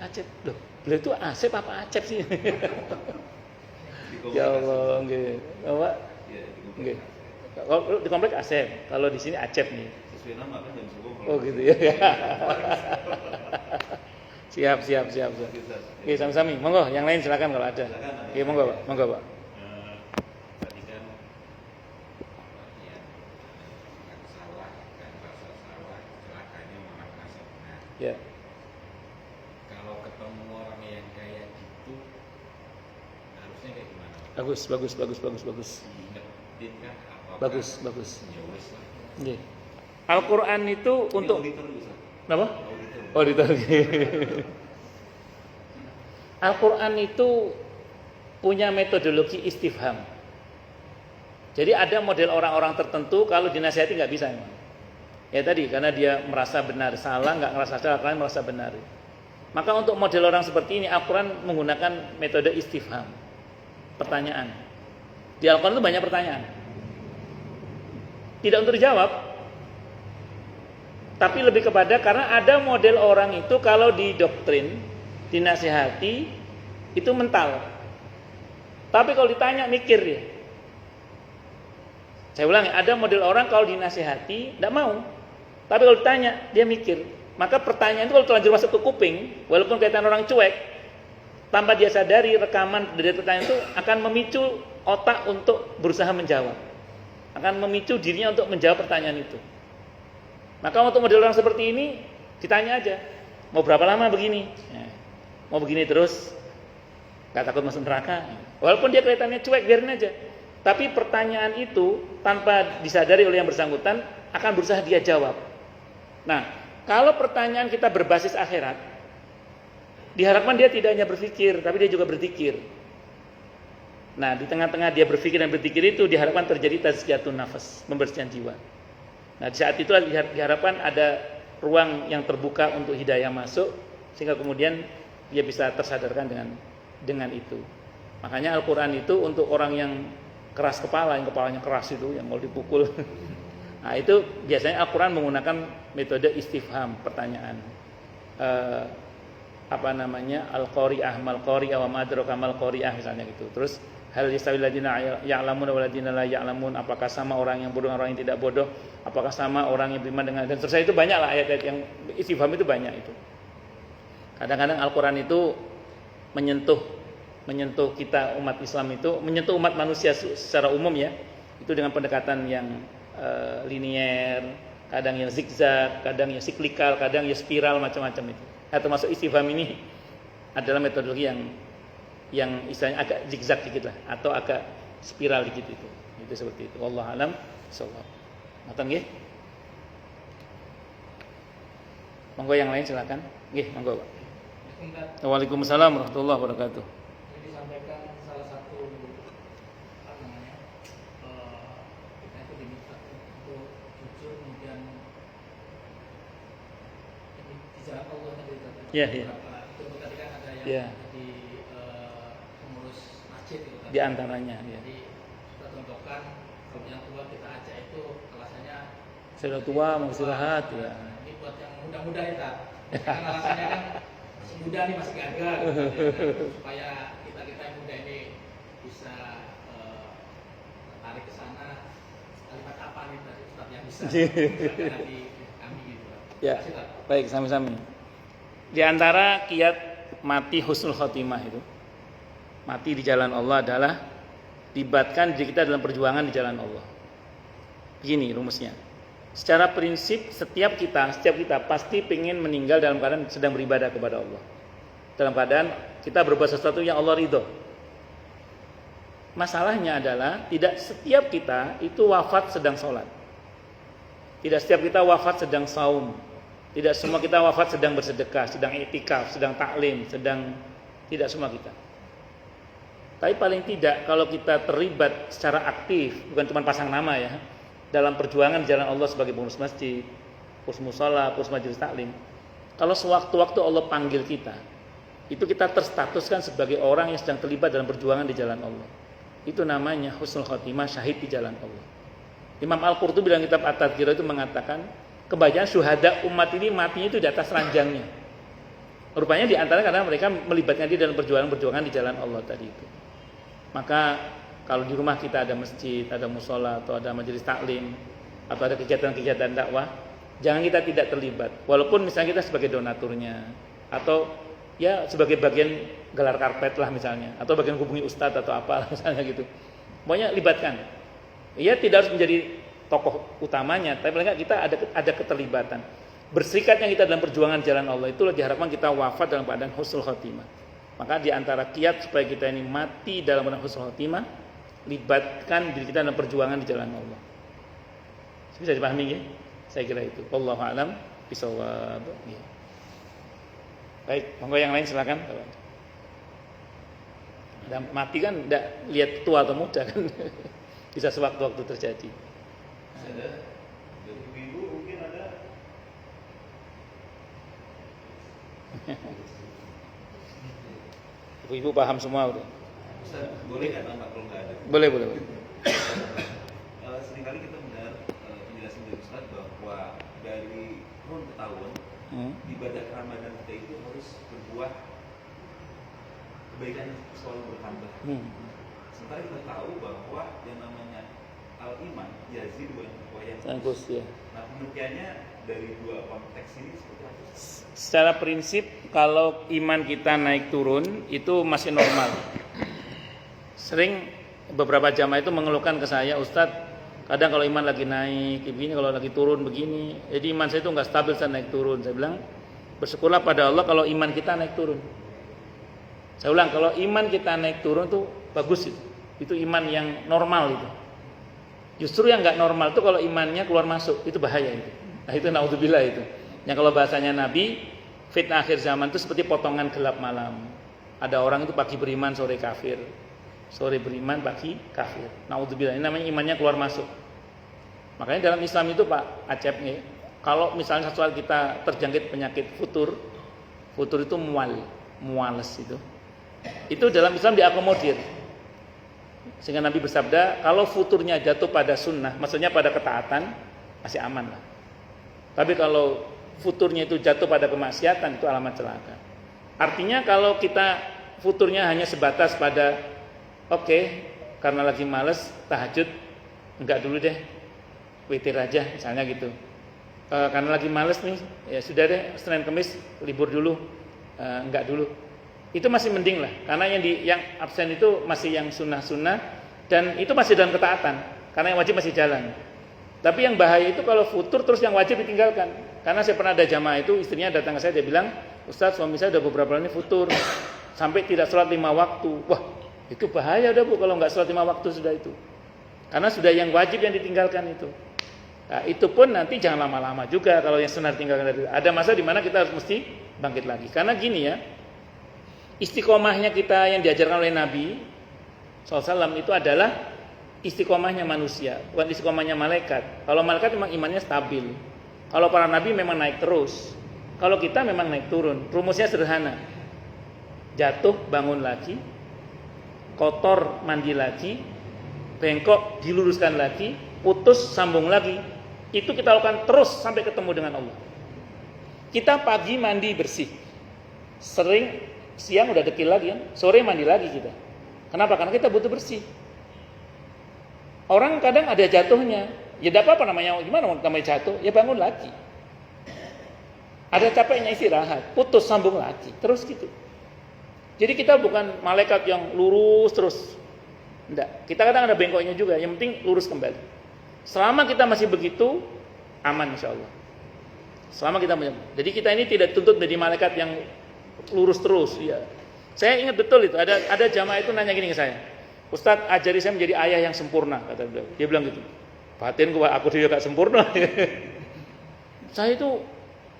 S1: Loh, beliau itu Asep apa Acep sih? Ya Allah, nggih. Apa? Nggih. Kalau di komplek Asep, kalau di sini Acep nih.
S2: Sesuai nama kan jam 10.
S1: Oh gitu ya. Siap. Oke, sami-sami. Monggo, yang lain silakan kalau ada. Oke, monggo, Pak. Ya.
S2: Kalau ketemu orang yang kayak gitu, harusnya kayak gimana?
S1: Bagus.
S2: Ingetin kan apa?
S1: Bagus.
S2: Ya wes lah.
S1: Nggih. Al-Qur'an itu untuk
S2: auditor bisa.
S1: apa? Auditor. Al-Qur'an itu punya metodologi istifham. Jadi ada model orang-orang tertentu kalau dinasihati nggak bisa emang. Ya tadi karena dia merasa benar, salah nggak ngerasa salah, kalian merasa benar. Maka untuk model orang seperti ini Al-Qur'an menggunakan metode istifham. Pertanyaan. Di Al-Qur'an itu banyak pertanyaan. Tidak untuk dijawab, tapi lebih kepada karena ada model orang itu kalau didoktrin, dinasihati itu mental. Tapi kalau ditanya mikir dia. Saya ulangi, ada model orang kalau dinasihati tidak mau. Tapi kalau ditanya dia mikir. Maka pertanyaan itu kalau terlanjur masuk ke kuping, walaupun kelihatan orang cuek, tanpa dia sadari rekaman dari pertanyaan itu akan memicu otak untuk berusaha menjawab. Akan memicu dirinya untuk menjawab pertanyaan itu. Maka untuk model orang seperti ini ditanya aja, mau berapa lama begini? Ya. Mau begini terus? Gak takut masuk neraka? Walaupun dia kelihatannya cuek, biarin aja. Tapi pertanyaan itu tanpa disadari oleh yang bersangkutan akan berusaha dia jawab. Nah, kalau pertanyaan kita berbasis akhirat, diharapkan dia tidak hanya berpikir, tapi dia juga berzikir. Nah, di tengah-tengah dia berpikir dan berzikir itu diharapkan terjadi tazkiyatun nafas, pembersihan jiwa. Nah, di saat itulah diharapkan ada ruang yang terbuka untuk hidayah masuk, sehingga kemudian dia bisa tersadarkan dengan itu. Makanya Al-Quran itu untuk orang yang keras kepala, yang kepalanya keras itu, yang mau dipukul. Nah, itu biasanya Al-Quran menggunakan metode istifham, pertanyaan. Al-Qari'ah, mal-Qari'ah, wa ma'adraka mal-Qari'ah misalnya gitu. Terus hal yastawil ladzina ya'lamun wal ladzina la ya'lamun, apakah sama orang yang bodoh dengan orang yang tidak bodoh? Apakah sama orang yang beriman dengan, dan terus itu banyaklah ayat-ayat yang istifham itu banyak itu. Kadang-kadang Al-Quran itu menyentuh kita umat Islam itu, menyentuh umat manusia secara umum ya. Itu dengan pendekatan yang linier, kadang yang zigzag, kadang yang siklikal, kadang yang spiral, macam-macam itu. Nah, termasuk istifham ini adalah metodologi yang istilahnya agak zigzag dikit lah, atau agak spiral dikit itu. Itu seperti itu. Wallahu a'lam bishawab. Ngoten nggih? Monggo yang lain silakan. Nggih, monggo, Pak. Waalaikumsalam warahmatullahi wabarakatuh.
S3: Jadi disampaikan salah satu kita itu diminta untuk jujur, kemudian di jalan Allah tadi.
S1: Iya, iya.
S3: Itu tadi kan ada yang
S1: Iya.
S3: jadi pengurus masjid itu kan.
S1: Di antaranya, ya.
S3: Jadi kita contohkan kalau yang tua kita ajak itu alasannya
S1: Sudah tua mau istirahat ya.
S3: Ini buat yang muda-muda ya, Tat. Karena alasannya kan masih muda nih, masih gagal gitu, ya. Supaya kita yang muda ini bisa tertarik ke sana. Kalimat apa nih tadi Ustaz yang bisa di kami gitu.
S1: Ya, baik, sami-sami. Di antara kiat mati husnul khotimah itu, mati di jalan Allah adalah libatkan diri kita dalam perjuangan di jalan Allah. Begini rumusnya. Secara prinsip setiap kita pasti ingin meninggal dalam keadaan sedang beribadah kepada Allah. Dalam keadaan kita berbuat sesuatu yang Allah ridho. Masalahnya adalah tidak setiap kita itu wafat sedang sholat. Tidak setiap kita wafat sedang saum. Tidak semua kita wafat sedang bersedekah, sedang iktikaf, sedang taklim, tidak semua kita. Tapi paling tidak kalau kita terlibat secara aktif, bukan cuma pasang nama ya, dalam perjuangan di jalan Allah sebagai pengurus masjid, pengurus mushola, pengurus majelis taklim. Kalau sewaktu-waktu Allah panggil kita, itu kita terstatuskan sebagai orang yang sedang terlibat dalam perjuangan di jalan Allah. Itu namanya husnul khotimah, syahid di jalan Allah. Imam Al-Qurtubi dalam kitab At-Tadhkirah itu mengatakan, kebanyakan syuhada umat ini matinya itu di atas ranjangnya. Rupanya di antara karena mereka melibatkan diri dalam perjuangan di jalan Allah tadi itu. Maka kalau di rumah kita ada masjid, ada mushola, atau ada majelis taklim, atau ada kegiatan-kegiatan dakwah, jangan kita tidak terlibat. Walaupun misalnya kita sebagai donaturnya, atau ya sebagai bagian gelar karpet lah misalnya, atau bagian hubungi ustadz atau apa misalnya gitu. Pokoknya libatkan. Ya tidak harus menjadi tokoh utamanya, tapi paling enggak kita ada keterlibatan. berserikatnya kita dalam perjuangan jalan Allah, itulah diharapkan kita wafat dalam keadaan husnul khotimah. Maka di antara kiat supaya kita ini mati dalam keadaan husnul khotimah, libatkan diri kita dalam perjuangan di jalan Allah. Bisa dipahami ya? Saya kira itu. Wallahu a'lam bishawab. Baik, monggo yang lain silakan. Dan mati kan tidak lihat tua atau muda kan. Bisa sewaktu-waktu terjadi.
S2: Ada dari ibu mungkin ada.
S1: Ibu-ibu paham semua udah.
S2: Ustaz, boleh nggak nambah kalau nggak ada?
S1: Boleh.
S2: Seringkali kita mendengar penjelasan dari Ustaz bahwa dari tahun ke tahun ibadah Ramadan kita itu harus berbuah kebaikan selalu bertambah. Sementara kita tahu bahwa yang namanya al-iman yazid wa yanqus.
S1: Ya.
S2: Nah, pengertiannya dari dua konteks ini seperti apa?
S1: Secara prinsip kalau iman kita naik turun itu masih normal. Sering beberapa jamaah itu mengeluhkan ke saya, Ustadz, kadang kalau iman lagi naik begini, kalau lagi turun begini, jadi iman saya itu nggak stabil, saya naik turun. Saya bilang bersyukurlah pada Allah kalau iman kita naik turun. Saya ulang, kalau iman kita naik turun tuh bagus itu iman yang normal itu. Justru yang nggak normal itu kalau imannya keluar masuk, itu bahaya itu. Nah itu naudzubillah itu. Yang kalau bahasanya Nabi, fitnah akhir zaman itu seperti potongan gelap malam. Ada orang itu pagi beriman, sore kafir. Sore beriman, pagi kafir. Naudzubillah, ini namanya imannya keluar masuk. Makanya dalam Islam itu Pak Acep nih, kalau misalnya satu saat kita terjangkit penyakit futur itu muales itu. Itu dalam Islam diakomodir. Sehingga Nabi bersabda, kalau futurnya jatuh pada sunnah, maksudnya pada ketaatan, masih aman lah. Tapi kalau futurnya itu jatuh pada kemaksiatan, itu alamat celaka. Artinya kalau kita futurnya hanya sebatas pada karena lagi males tahajud, enggak dulu deh, witir aja misalnya gitu. Karena lagi males nih, ya sudah deh, Senin Kamis libur dulu, enggak dulu. Itu masih mending lah, karena yang absen itu masih yang sunnah-sunnah dan itu masih dalam ketaatan, karena yang wajib masih jalan. Tapi yang bahaya itu kalau futur terus yang wajib ditinggalkan. Karena saya pernah ada jamaah itu, istrinya datang ke saya, dia bilang, Ustaz, suami saya udah beberapa bulan ini futur sampai tidak sholat 5 waktu. Wah, itu bahaya udah Bu kalau nggak sholat 5 waktu sudah itu. Karena sudah yang wajib yang ditinggalkan itu. Nah, itu pun nanti jangan lama-lama juga kalau yang sunnah ditinggalkan. Ada masa di mana kita harus mesti bangkit lagi. Karena gini ya, istiqomahnya kita yang diajarkan oleh Nabi SAW itu adalah istiqomahnya manusia, bukan istiqomahnya malaikat. Kalau malaikat memang imannya stabil. Kalau para nabi memang naik terus. Kalau kita memang naik turun. Rumusnya sederhana. Jatuh, bangun lagi. Kotor, mandi lagi. Bengkok, diluruskan lagi. Putus, sambung lagi. Itu kita lakukan terus sampai ketemu dengan Allah. Kita pagi mandi bersih. Sering siang udah dekil lagi kan. Sore mandi lagi kita. Kenapa? Karena kita butuh bersih. Orang kadang ada jatuhnya, ya tidak apa-apa namanya, gimana namanya jatuh, ya bangun lagi. Ada capeknya istirahat, putus sambung lagi, terus gitu. Jadi kita bukan malaikat yang lurus terus, enggak. Kita kadang ada bengkoknya juga, yang penting lurus kembali. Selama kita masih begitu, aman insya Allah. Selama kita, jadi kita ini tidak tuntut menjadi malaikat yang lurus terus. Ya. Saya ingat betul itu, ada jamaah itu nanya gini ke saya. Ustadz, ajari saya menjadi ayah yang sempurna, kata beliau. Dia bilang gitu. Batin aku juga gak sempurna. Saya itu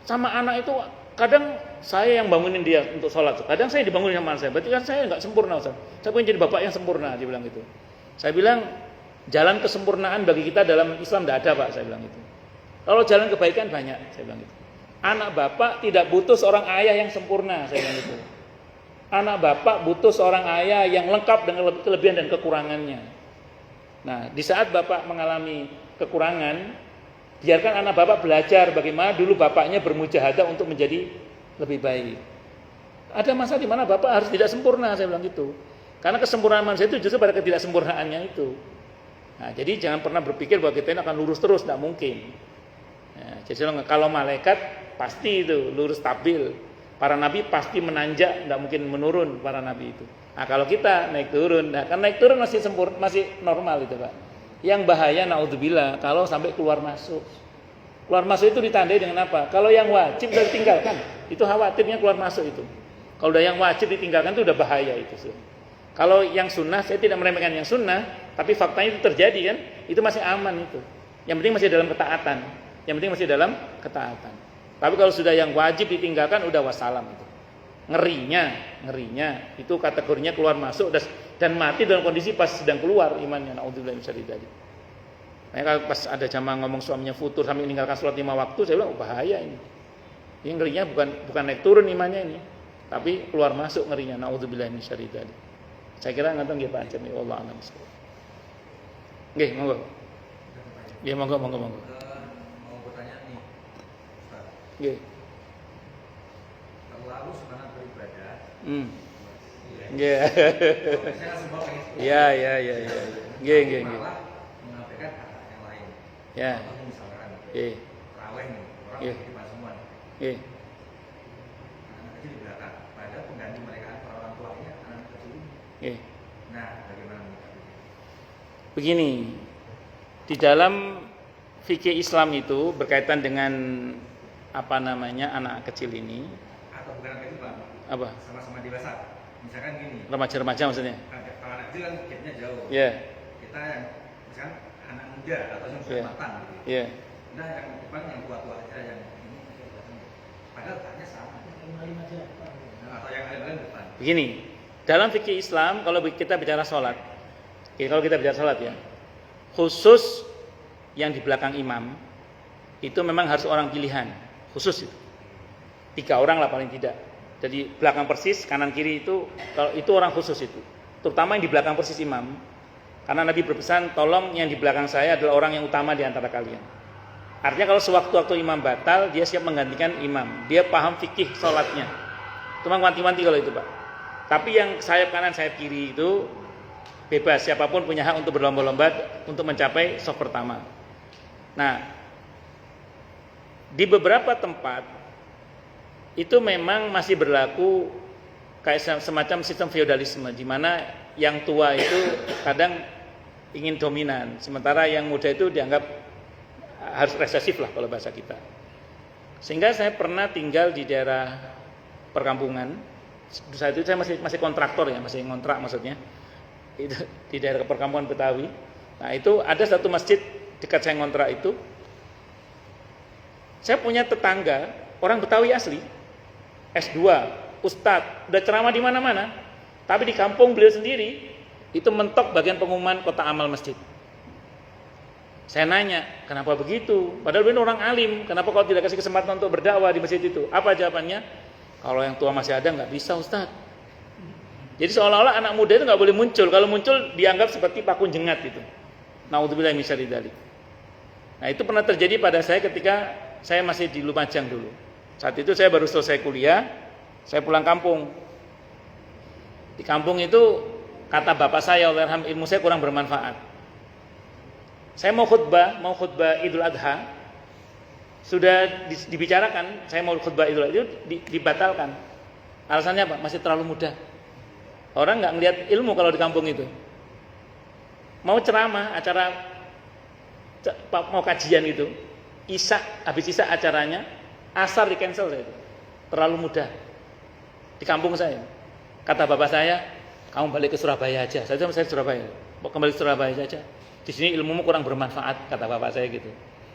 S1: sama anak itu kadang saya yang bangunin dia untuk sholat. Kadang saya dibangunin sama anak saya. Berarti kan saya gak sempurna, Ustadz. Saya pengen jadi bapak yang sempurna, dia bilang gitu. Saya bilang jalan kesempurnaan bagi kita dalam Islam tidak ada Pak, saya bilang gitu. Kalau jalan kebaikan banyak, saya bilang gitu. Anak bapak tidak butuh seorang ayah yang sempurna, saya bilang gitu. Anak bapak butuh seorang ayah yang lengkap dengan kelebihan dan kekurangannya. Nah, di saat bapak mengalami kekurangan, biarkan anak bapak belajar bagaimana dulu bapaknya bermujahadah untuk menjadi lebih baik. Ada masa di mana bapak harus tidak sempurna, saya bilang gitu. Karena kesempurnaan manusia itu justru pada ketidaksempurnaannya itu. Nah, jadi jangan pernah berpikir bahwa kita ini akan lurus terus, tidak mungkin. Nah, jadi kalau malaikat pasti itu lurus stabil. Para nabi pasti menanjak, tidak mungkin menurun para nabi itu. Nah, kalau kita naik turun, nah kan naik turun masih sempurna, masih normal itu Pak. Yang bahaya naudzubillah kalau sampai keluar masuk. Keluar masuk itu ditandai dengan apa? Kalau yang wajib sudah ditinggalkan, itu khawatirnya keluar masuk itu. Kalau udah yang wajib ditinggalkan itu udah bahaya itu. Kalau yang sunnah, saya tidak meremehkan yang sunnah, tapi faktanya itu terjadi kan, itu masih aman itu. Yang penting masih dalam ketaatan. Yang penting masih dalam ketaatan. Tapi kalau sudah yang wajib ditinggalkan, udah wassalam itu. Ngerinya itu kategorinya keluar masuk dan mati dalam kondisi pas sedang keluar imannya. Naudzubillah min syarri dzalik. Nah, kalau pas ada jamaah ngomong suaminya futur sampai meninggalkan sholat 5 waktu, saya bilang bahaya ini. Ini ngerinya bukan naik turun imannya ini, tapi keluar masuk ngerinya. Naudzubillah min syarri dzalik. Saya kira nggak tahu nggih Pak Aceh nih, wallahu a'lam bishawab. Nggih, monggo. Nggih, monggo.
S3: Mau bertanya nih, Ustaz.
S1: Nggih.
S3: Terlalu semangat beribadah.
S1: Nggih.
S3: Saya langsung bawa ini.
S1: Iya. Nggih.
S3: Malah mengabaikan hak yang lain.
S1: Ya.
S3: Contohnya misalkan tarawih nih, orang
S1: Iya.
S3: di semua.
S1: Nggih.
S3: Anak kecil di belakang. Padahal pengganti mereka para orang tuanya anak kecil ini.
S1: Nggih.
S3: Nah, bagaimana menyikapinya?
S1: Begini, di dalam fikih Islam itu berkaitan dengan anak kecil ini.
S3: Atau bukan anak kecil, Pak?
S1: Apa?
S3: Sama-sama dewasa. Misalkan gini.
S1: Remaja maksudnya?
S3: Kalau anak kecil kan gapnya jauh.
S1: Iya.
S3: Kita yang misalkan anak muda atau yang sudah matang gitu.
S1: Iya.
S3: Nah, yang depan yang tua-tua aja yang ini padahal tanya sama. Atau yang lain-lain depan.
S1: Begini, dalam fikih Islam kalau kita bicara sholat, ya, khusus yang di belakang imam itu memang harus orang pilihan, khusus itu. 3 orang lah paling tidak. Jadi belakang persis, kanan kiri itu kalau itu orang khusus itu. Terutama yang di belakang persis imam. Karena Nabi berpesan, tolong yang di belakang saya adalah orang yang utama di antara kalian. Artinya kalau sewaktu-waktu imam batal, dia siap menggantikan imam. Dia paham fikih sholatnya. Cuma wanti-wanti kalau itu, Pak. Tapi yang sayap kanan, sayap kiri itu bebas. Siapapun punya hak untuk berlomba-lomba untuk mencapai saf pertama. Nah, di beberapa tempat itu memang masih berlaku kayak semacam sistem feodalisme, di mana yang tua itu kadang ingin dominan, sementara yang muda itu dianggap harus resesif lah kalau bahasa kita. Sehingga saya pernah tinggal di daerah perkampungan. Saat itu saya masih kontraktor ya, masih ngontrak maksudnya. Itu di daerah perkampungan Betawi. Nah, itu ada satu masjid dekat saya ngontrak itu. Saya punya tetangga orang Betawi asli, S2, ustadz, udah ceramah di mana-mana. Tapi di kampung beliau sendiri itu mentok bagian pengumuman kota amal masjid. Saya nanya, kenapa begitu? Padahal beliau orang alim, kenapa kalau tidak kasih kesempatan untuk berdakwah di masjid itu? Apa jawabannya? Kalau yang tua masih ada nggak bisa, Ustaz. Jadi seolah-olah anak muda itu nggak boleh muncul. Kalau muncul dianggap seperti pakun jengat itu. Naudzubillah min syarri dzalik. Nah, itu pernah terjadi pada saya ketika saya masih di Lumajang dulu. Saat itu saya baru selesai kuliah, saya pulang kampung. Di kampung itu kata bapak saya, Allahyarham, ilmu saya kurang bermanfaat. Saya mau khutbah Idul Adha. Sudah dibicarakan, saya mau khutbah Idul Adha itu dibatalkan. Alasannya apa? Masih terlalu muda. Orang nggak ngelihat ilmu kalau di kampung itu. Mau ceramah, acara mau kajian itu, habis Isya acaranya, asar di cancel saya itu. Terlalu muda. Di kampung saya. Kata bapak saya, kamu balik ke Surabaya aja. Saya Surabaya. Kembali ke Surabaya saja. Di sini ilmumu kurang bermanfaat, kata bapak saya gitu.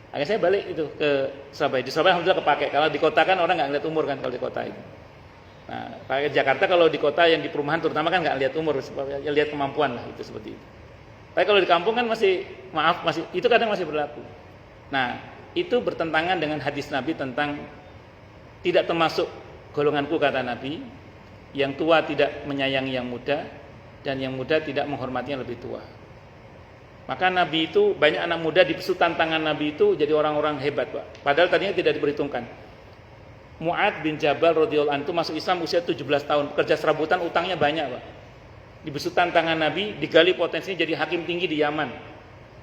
S1: Akhirnya saya balik itu ke Surabaya. Di Surabaya alhamdulillah kepake. Kalau di kota kan orang nggak ngeliat umur kan kalau di kota itu. Nah, pakai Jakarta kalau di kota yang di perumahan terutama kan nggak lihat umur, lihat kemampuan lah itu seperti itu. Tapi kalau di kampung kan masih itu kadang masih berlaku. Nah, itu bertentangan dengan hadis Nabi tentang tidak termasuk golonganku kata Nabi, yang tua tidak menyayangi yang muda dan yang muda tidak menghormati yang lebih tua. Maka Nabi itu banyak anak muda di pesutan tangan Nabi itu jadi orang-orang hebat, Pak. Padahal tadinya tidak diperhitungkan. Mu'ad bin Jabal radhiyallahu anhu masuk Islam usia 17 tahun, pekerja serabutan, utangnya banyak, Pak. Di besutan tangan Nabi digali potensinya jadi hakim tinggi di Yaman.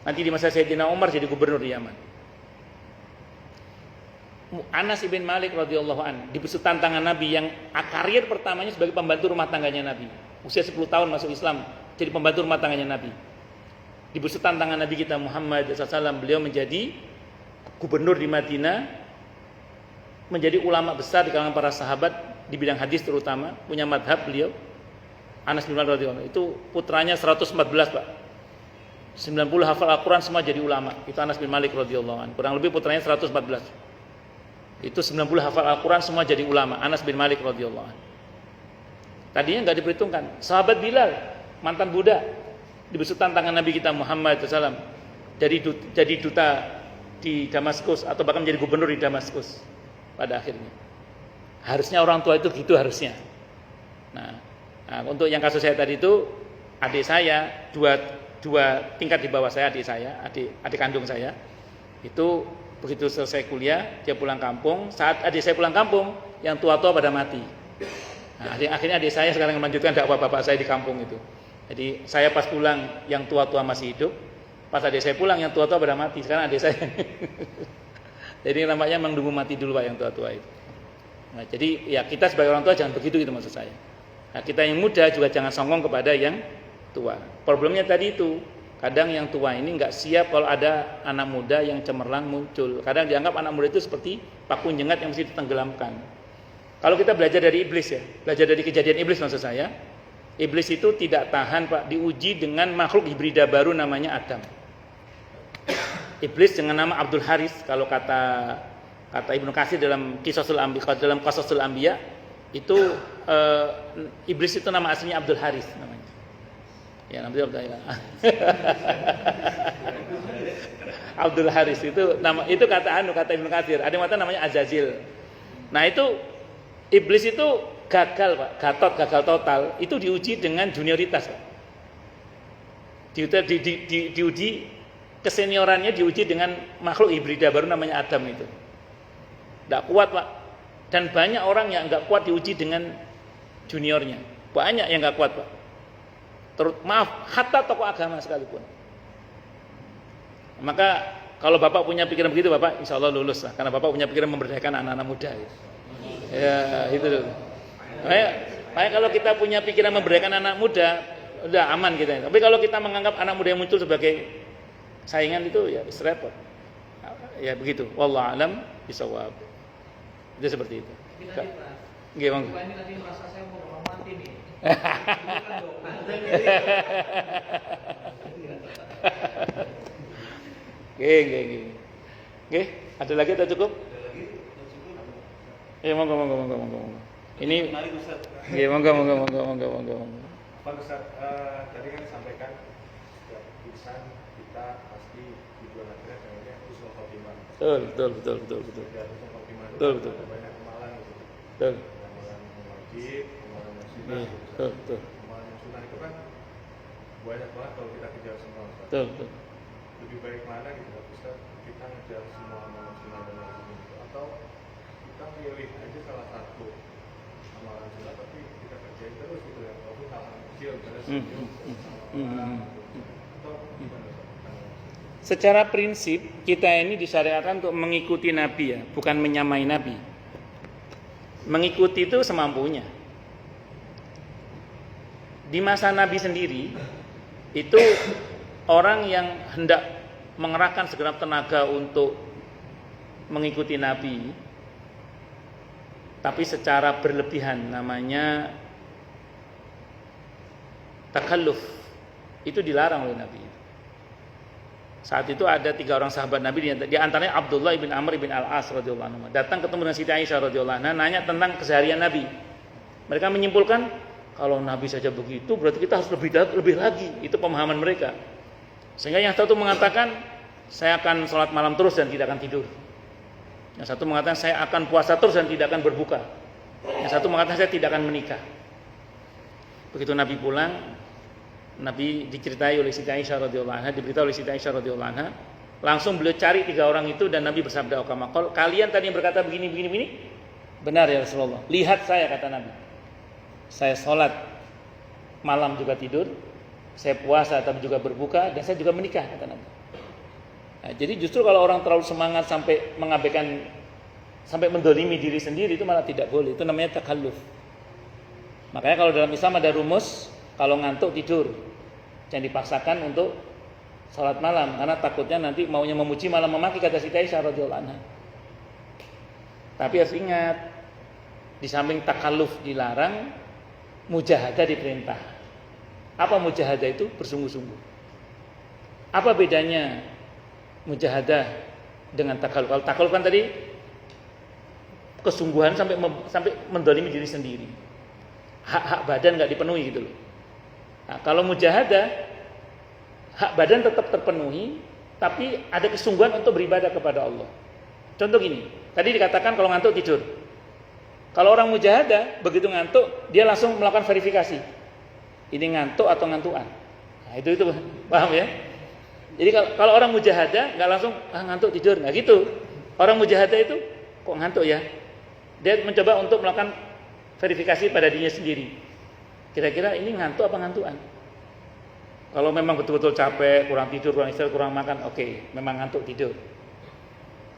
S1: Nanti di masa Sayyidina Umar jadi gubernur di Yaman. Anas ibn Malik radhiyallahu anhu di besutan tangan Nabi yang karir pertamanya sebagai pembantu rumah tangganya Nabi. Usia 10 tahun masuk Islam, jadi pembantu rumah tangganya Nabi. Di besutan tangan Nabi kita Muhammad SAW beliau menjadi gubernur di Madinah, menjadi ulama besar di kalangan para sahabat di bidang hadis terutama, punya madhab beliau. Anas bin Malik radhiyallahu anhu itu putranya 114 Pak. 90 hafal Al-Quran semua jadi ulama. Itu Anas bin Malik radhiyallahu anhu. Kurang lebih putranya 114. Itu 90 hafal Al-Quran semua jadi ulama. Anas bin Malik radhiyallahu anhu. Tadinya nggak diperhitungkan. Sahabat Bilal, mantan budak, dibesutan tangan Nabi kita Muhammad SAW, jadi duta di Damaskus atau bahkan menjadi gubernur di Damaskus pada akhirnya. Harusnya orang tua itu gitu harusnya. Nah, untuk yang kasus saya tadi itu, adik saya dua tingkat di bawah saya, adik kandung saya, itu begitu selesai kuliah dia pulang kampung. Saat adik saya pulang kampung, yang tua-tua pada mati. Nah, akhirnya adik saya sekarang melanjutkan dakwah bapak saya di kampung itu. Jadi saya pas pulang yang tua-tua masih hidup, pas adik saya pulang yang tua-tua pada mati. Sekarang adik saya. Jadi nampaknya memang nunggu mati dulu Pak yang tua-tua itu. Nah, jadi ya kita sebagai orang tua jangan begitu gitu maksud saya. Nah, kita yang muda juga jangan songong kepada yang tua. Problemnya tadi itu, kadang yang tua ini nggak siap kalau ada anak muda yang cemerlang muncul. Kadang dianggap anak muda itu seperti paku jengat yang mesti ditenggelamkan. Kalau kita belajar dari iblis ya, belajar dari kejadian iblis maksud saya, iblis itu tidak tahan Pak, diuji dengan makhluk hibrida baru namanya Adam. Iblis dengan nama Abdul Haris, kalau kata Ibnu Katsir dalam Qasasul Anbiya, itu iblis itu nama aslinya Abdul Haris namanya. Ya, namanya Abdul Haris itu nama, itu kata Ibnu Katsir. Ada yang mengatakan namanya Azazil. Nah, itu iblis itu gagal Pak, gagal total. Itu diuji dengan junioritas Pak. Diuji keseniorannya, diuji dengan makhluk hibrida baru namanya Adam itu. Tidak kuat Pak. Dan banyak orang yang nggak kuat diuji dengan juniornya. Banyak yang nggak kuat Pak. Maaf, hatta tokoh agama sekalipun. Maka kalau Bapak punya pikiran begitu, Bapak insya Allah lulus lah. Karena Bapak punya pikiran memberdayakan anak-anak muda. Ya itu dulu. Makanya kalau kita punya pikiran memberdayakan anak muda, udah aman kita. Tapi kalau kita menganggap anak muda yang muncul sebagai saingan itu ya repot. Ya begitu. Wallahu a'lam bishawab. Itu seperti itu. Nggih, Bang.
S3: Ini tadi merasa saya mau mati nih.
S1: Oke, ada lagi atau cukup? Ya, monggo. Ini nggih, monggo.
S4: Pak Ustaz, tadi kan disampaikan setiap insan kita pasti tujuan akhirnya kayaknya husnul khotimah.
S1: Betul. Betul.
S4: Banyak amalan gitu.
S1: Betul.
S4: Amalan wajib, amalan sunnah.
S1: Betul.
S4: Amalan yang sunnah itu kan banyak banget kalau kita kejar semua.
S1: Betul.
S4: Lebih baik mana gitu Pak Ustaz? Kita ngejar semua amalan sunnah dan wajib itu, atau kita pilih aja salah satu amalan sunnah tapi kita kerjain terus gitu ya, walaupun hal-hal kecil misalnya atau gimana Ustaz?
S1: Secara prinsip kita ini disyariatkan untuk mengikuti Nabi ya, bukan menyamai Nabi. Mengikuti itu semampunya. Di masa Nabi sendiri itu orang yang hendak mengerahkan segenap tenaga untuk mengikuti Nabi, tapi secara berlebihan, namanya takalluf, itu dilarang oleh Nabi. Saat itu ada 3 orang sahabat Nabi, di antaranya Abdullah bin Amr bin Al-As radhiyallahu anhu, datang ketemu dengan Siti Aisyah radhiyallahu anha, nanya tentang keseharian Nabi. Mereka menyimpulkan kalau Nabi saja begitu, berarti kita harus lebih lagi. Itu pemahaman mereka. Sehingga yang satu mengatakan saya akan sholat malam terus dan tidak akan tidur. Yang satu mengatakan saya akan puasa terus dan tidak akan berbuka. Yang satu mengatakan saya tidak akan menikah. Begitu Nabi pulang, Nabi diceritai oleh Siti Aisyah radhiyallahu anha, diberitahu oleh Siti Aisyah radhiyallahu anha, langsung beliau cari 3 orang itu dan Nabi bersabda, kalian tadi yang berkata begini, benar ya Rasulullah. Lihat saya, kata Nabi. Saya sholat malam juga tidur, saya puasa tapi juga berbuka, dan saya juga menikah, kata Nabi. Nah, jadi justru kalau orang terlalu semangat sampai mengabaikan, sampai mendolimi diri sendiri, itu malah tidak boleh. Itu namanya takalluf. Makanya kalau dalam Islam ada rumus, kalau ngantuk tidur, jangan dipaksakan untuk salat malam karena takutnya nanti maunya memuji malah memaki, kata Siti Aisyah radhiyallahu anha. Tapi harus ingat, di samping takalluf dilarang, mujahadah diperintah. Apa mujahadah itu? Bersungguh-sungguh. Apa bedanya mujahadah dengan takalluf? Kalau takalluf kan tadi kesungguhan sampai mendolimi diri sendiri. Hak-hak badan nggak dipenuhi gitu loh. Nah, kalau mujahadah, hak badan tetap terpenuhi, tapi ada kesungguhan untuk beribadah kepada Allah. Contoh gini, tadi dikatakan kalau ngantuk tidur. Kalau orang mujahadah, begitu ngantuk, dia langsung melakukan verifikasi. Ini ngantuk atau ngantuan. Nah, itu paham ya? Jadi kalau orang mujahadah nggak langsung ngantuk tidur, nggak gitu. Orang mujahadah itu kok ngantuk ya? Dia mencoba untuk melakukan verifikasi pada dirinya sendiri. Kira-kira ini ngantuk apa ngantuan? Kalau memang betul-betul capek, kurang tidur, kurang istirahat, kurang makan, oke, memang ngantuk tidur.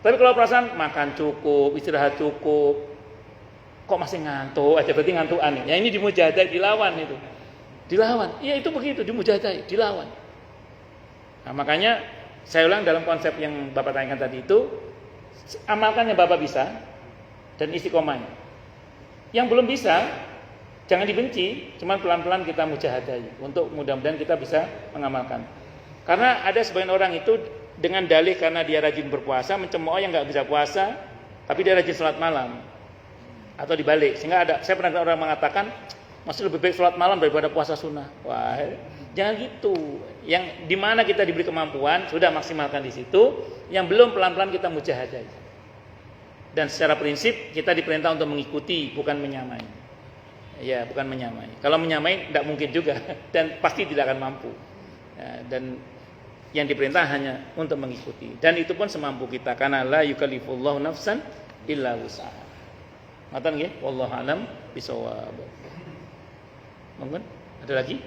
S1: Tapi kalau perasaan makan cukup, istirahat cukup, kok masih ngantuk aja, berarti ngantuan nih. Ya ini di mujahadah dilawan itu. Dilawan. Iya itu begitu, di mujahadah dilawan. Nah, makanya saya ulang dalam konsep yang Bapak tanyakan tadi itu, amalkan yang Bapak bisa dan istiqomah. Yang belum bisa, jangan dibenci, cuman pelan-pelan kita mujahadah untuk mudah-mudahan kita bisa mengamalkan. Karena ada sebagian orang itu dengan dalih karena dia rajin berpuasa mencemooh yang nggak bisa puasa, tapi dia rajin sholat malam. Atau dibalik, sehingga saya pernah dengar orang mengatakan masih lebih baik sholat malam daripada puasa sunnah. Wah, jangan gitu. Yang dimana kita diberi kemampuan sudah maksimalkan di situ, yang belum pelan-pelan kita mujahadah. Dan secara prinsip kita diperintah untuk mengikuti, bukan menyamai. Ya, bukan menyamai. Kalau menyamai tidak mungkin juga dan pasti tidak akan mampu. Ya, dan yang diperintah hanya untuk mengikuti. Dan itu pun semampu kita, karena la yukallifullahu nafsan illa wus'aha. Ngoten nggih, wallahu alam bisawab. Monggo, ada lagi?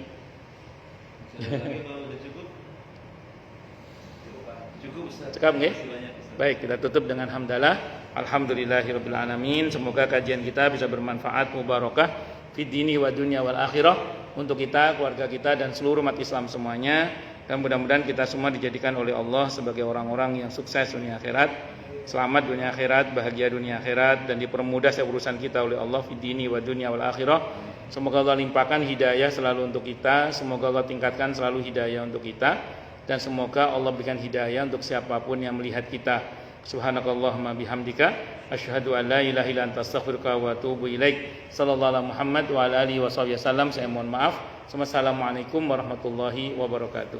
S2: Cukup Ustaz.
S1: Cukup nggih? Baik, kita tutup dengan hamdalah. Alhamdulillahirabbil alamin. Semoga kajian kita bisa bermanfaat, mubarakah fid dini wa dunya wal akhirah untuk kita, keluarga kita dan seluruh umat Islam semuanya. Dan mudah-mudahan kita semua dijadikan oleh Allah sebagai orang-orang yang sukses dunia akhirat, selamat dunia akhirat, bahagia dunia akhirat, dan dipermudah setiap urusan kita oleh Allah fid dini wa dunya wal akhirah. Semoga Allah limpahkan hidayah selalu untuk kita, semoga Allah tingkatkan selalu hidayah untuk kita, dan semoga Allah berikan hidayah untuk siapapun yang melihat kita. Subhanakallahumma bihamdika asyhadu an la ilaha illa anta astaghfiruka wa atubu ilaik. Sallallahu alaihi Muhammad wa ala alihi wasallam. Saya mohon maaf. Wassalamualaikum warahmatullahi wabarakatuh.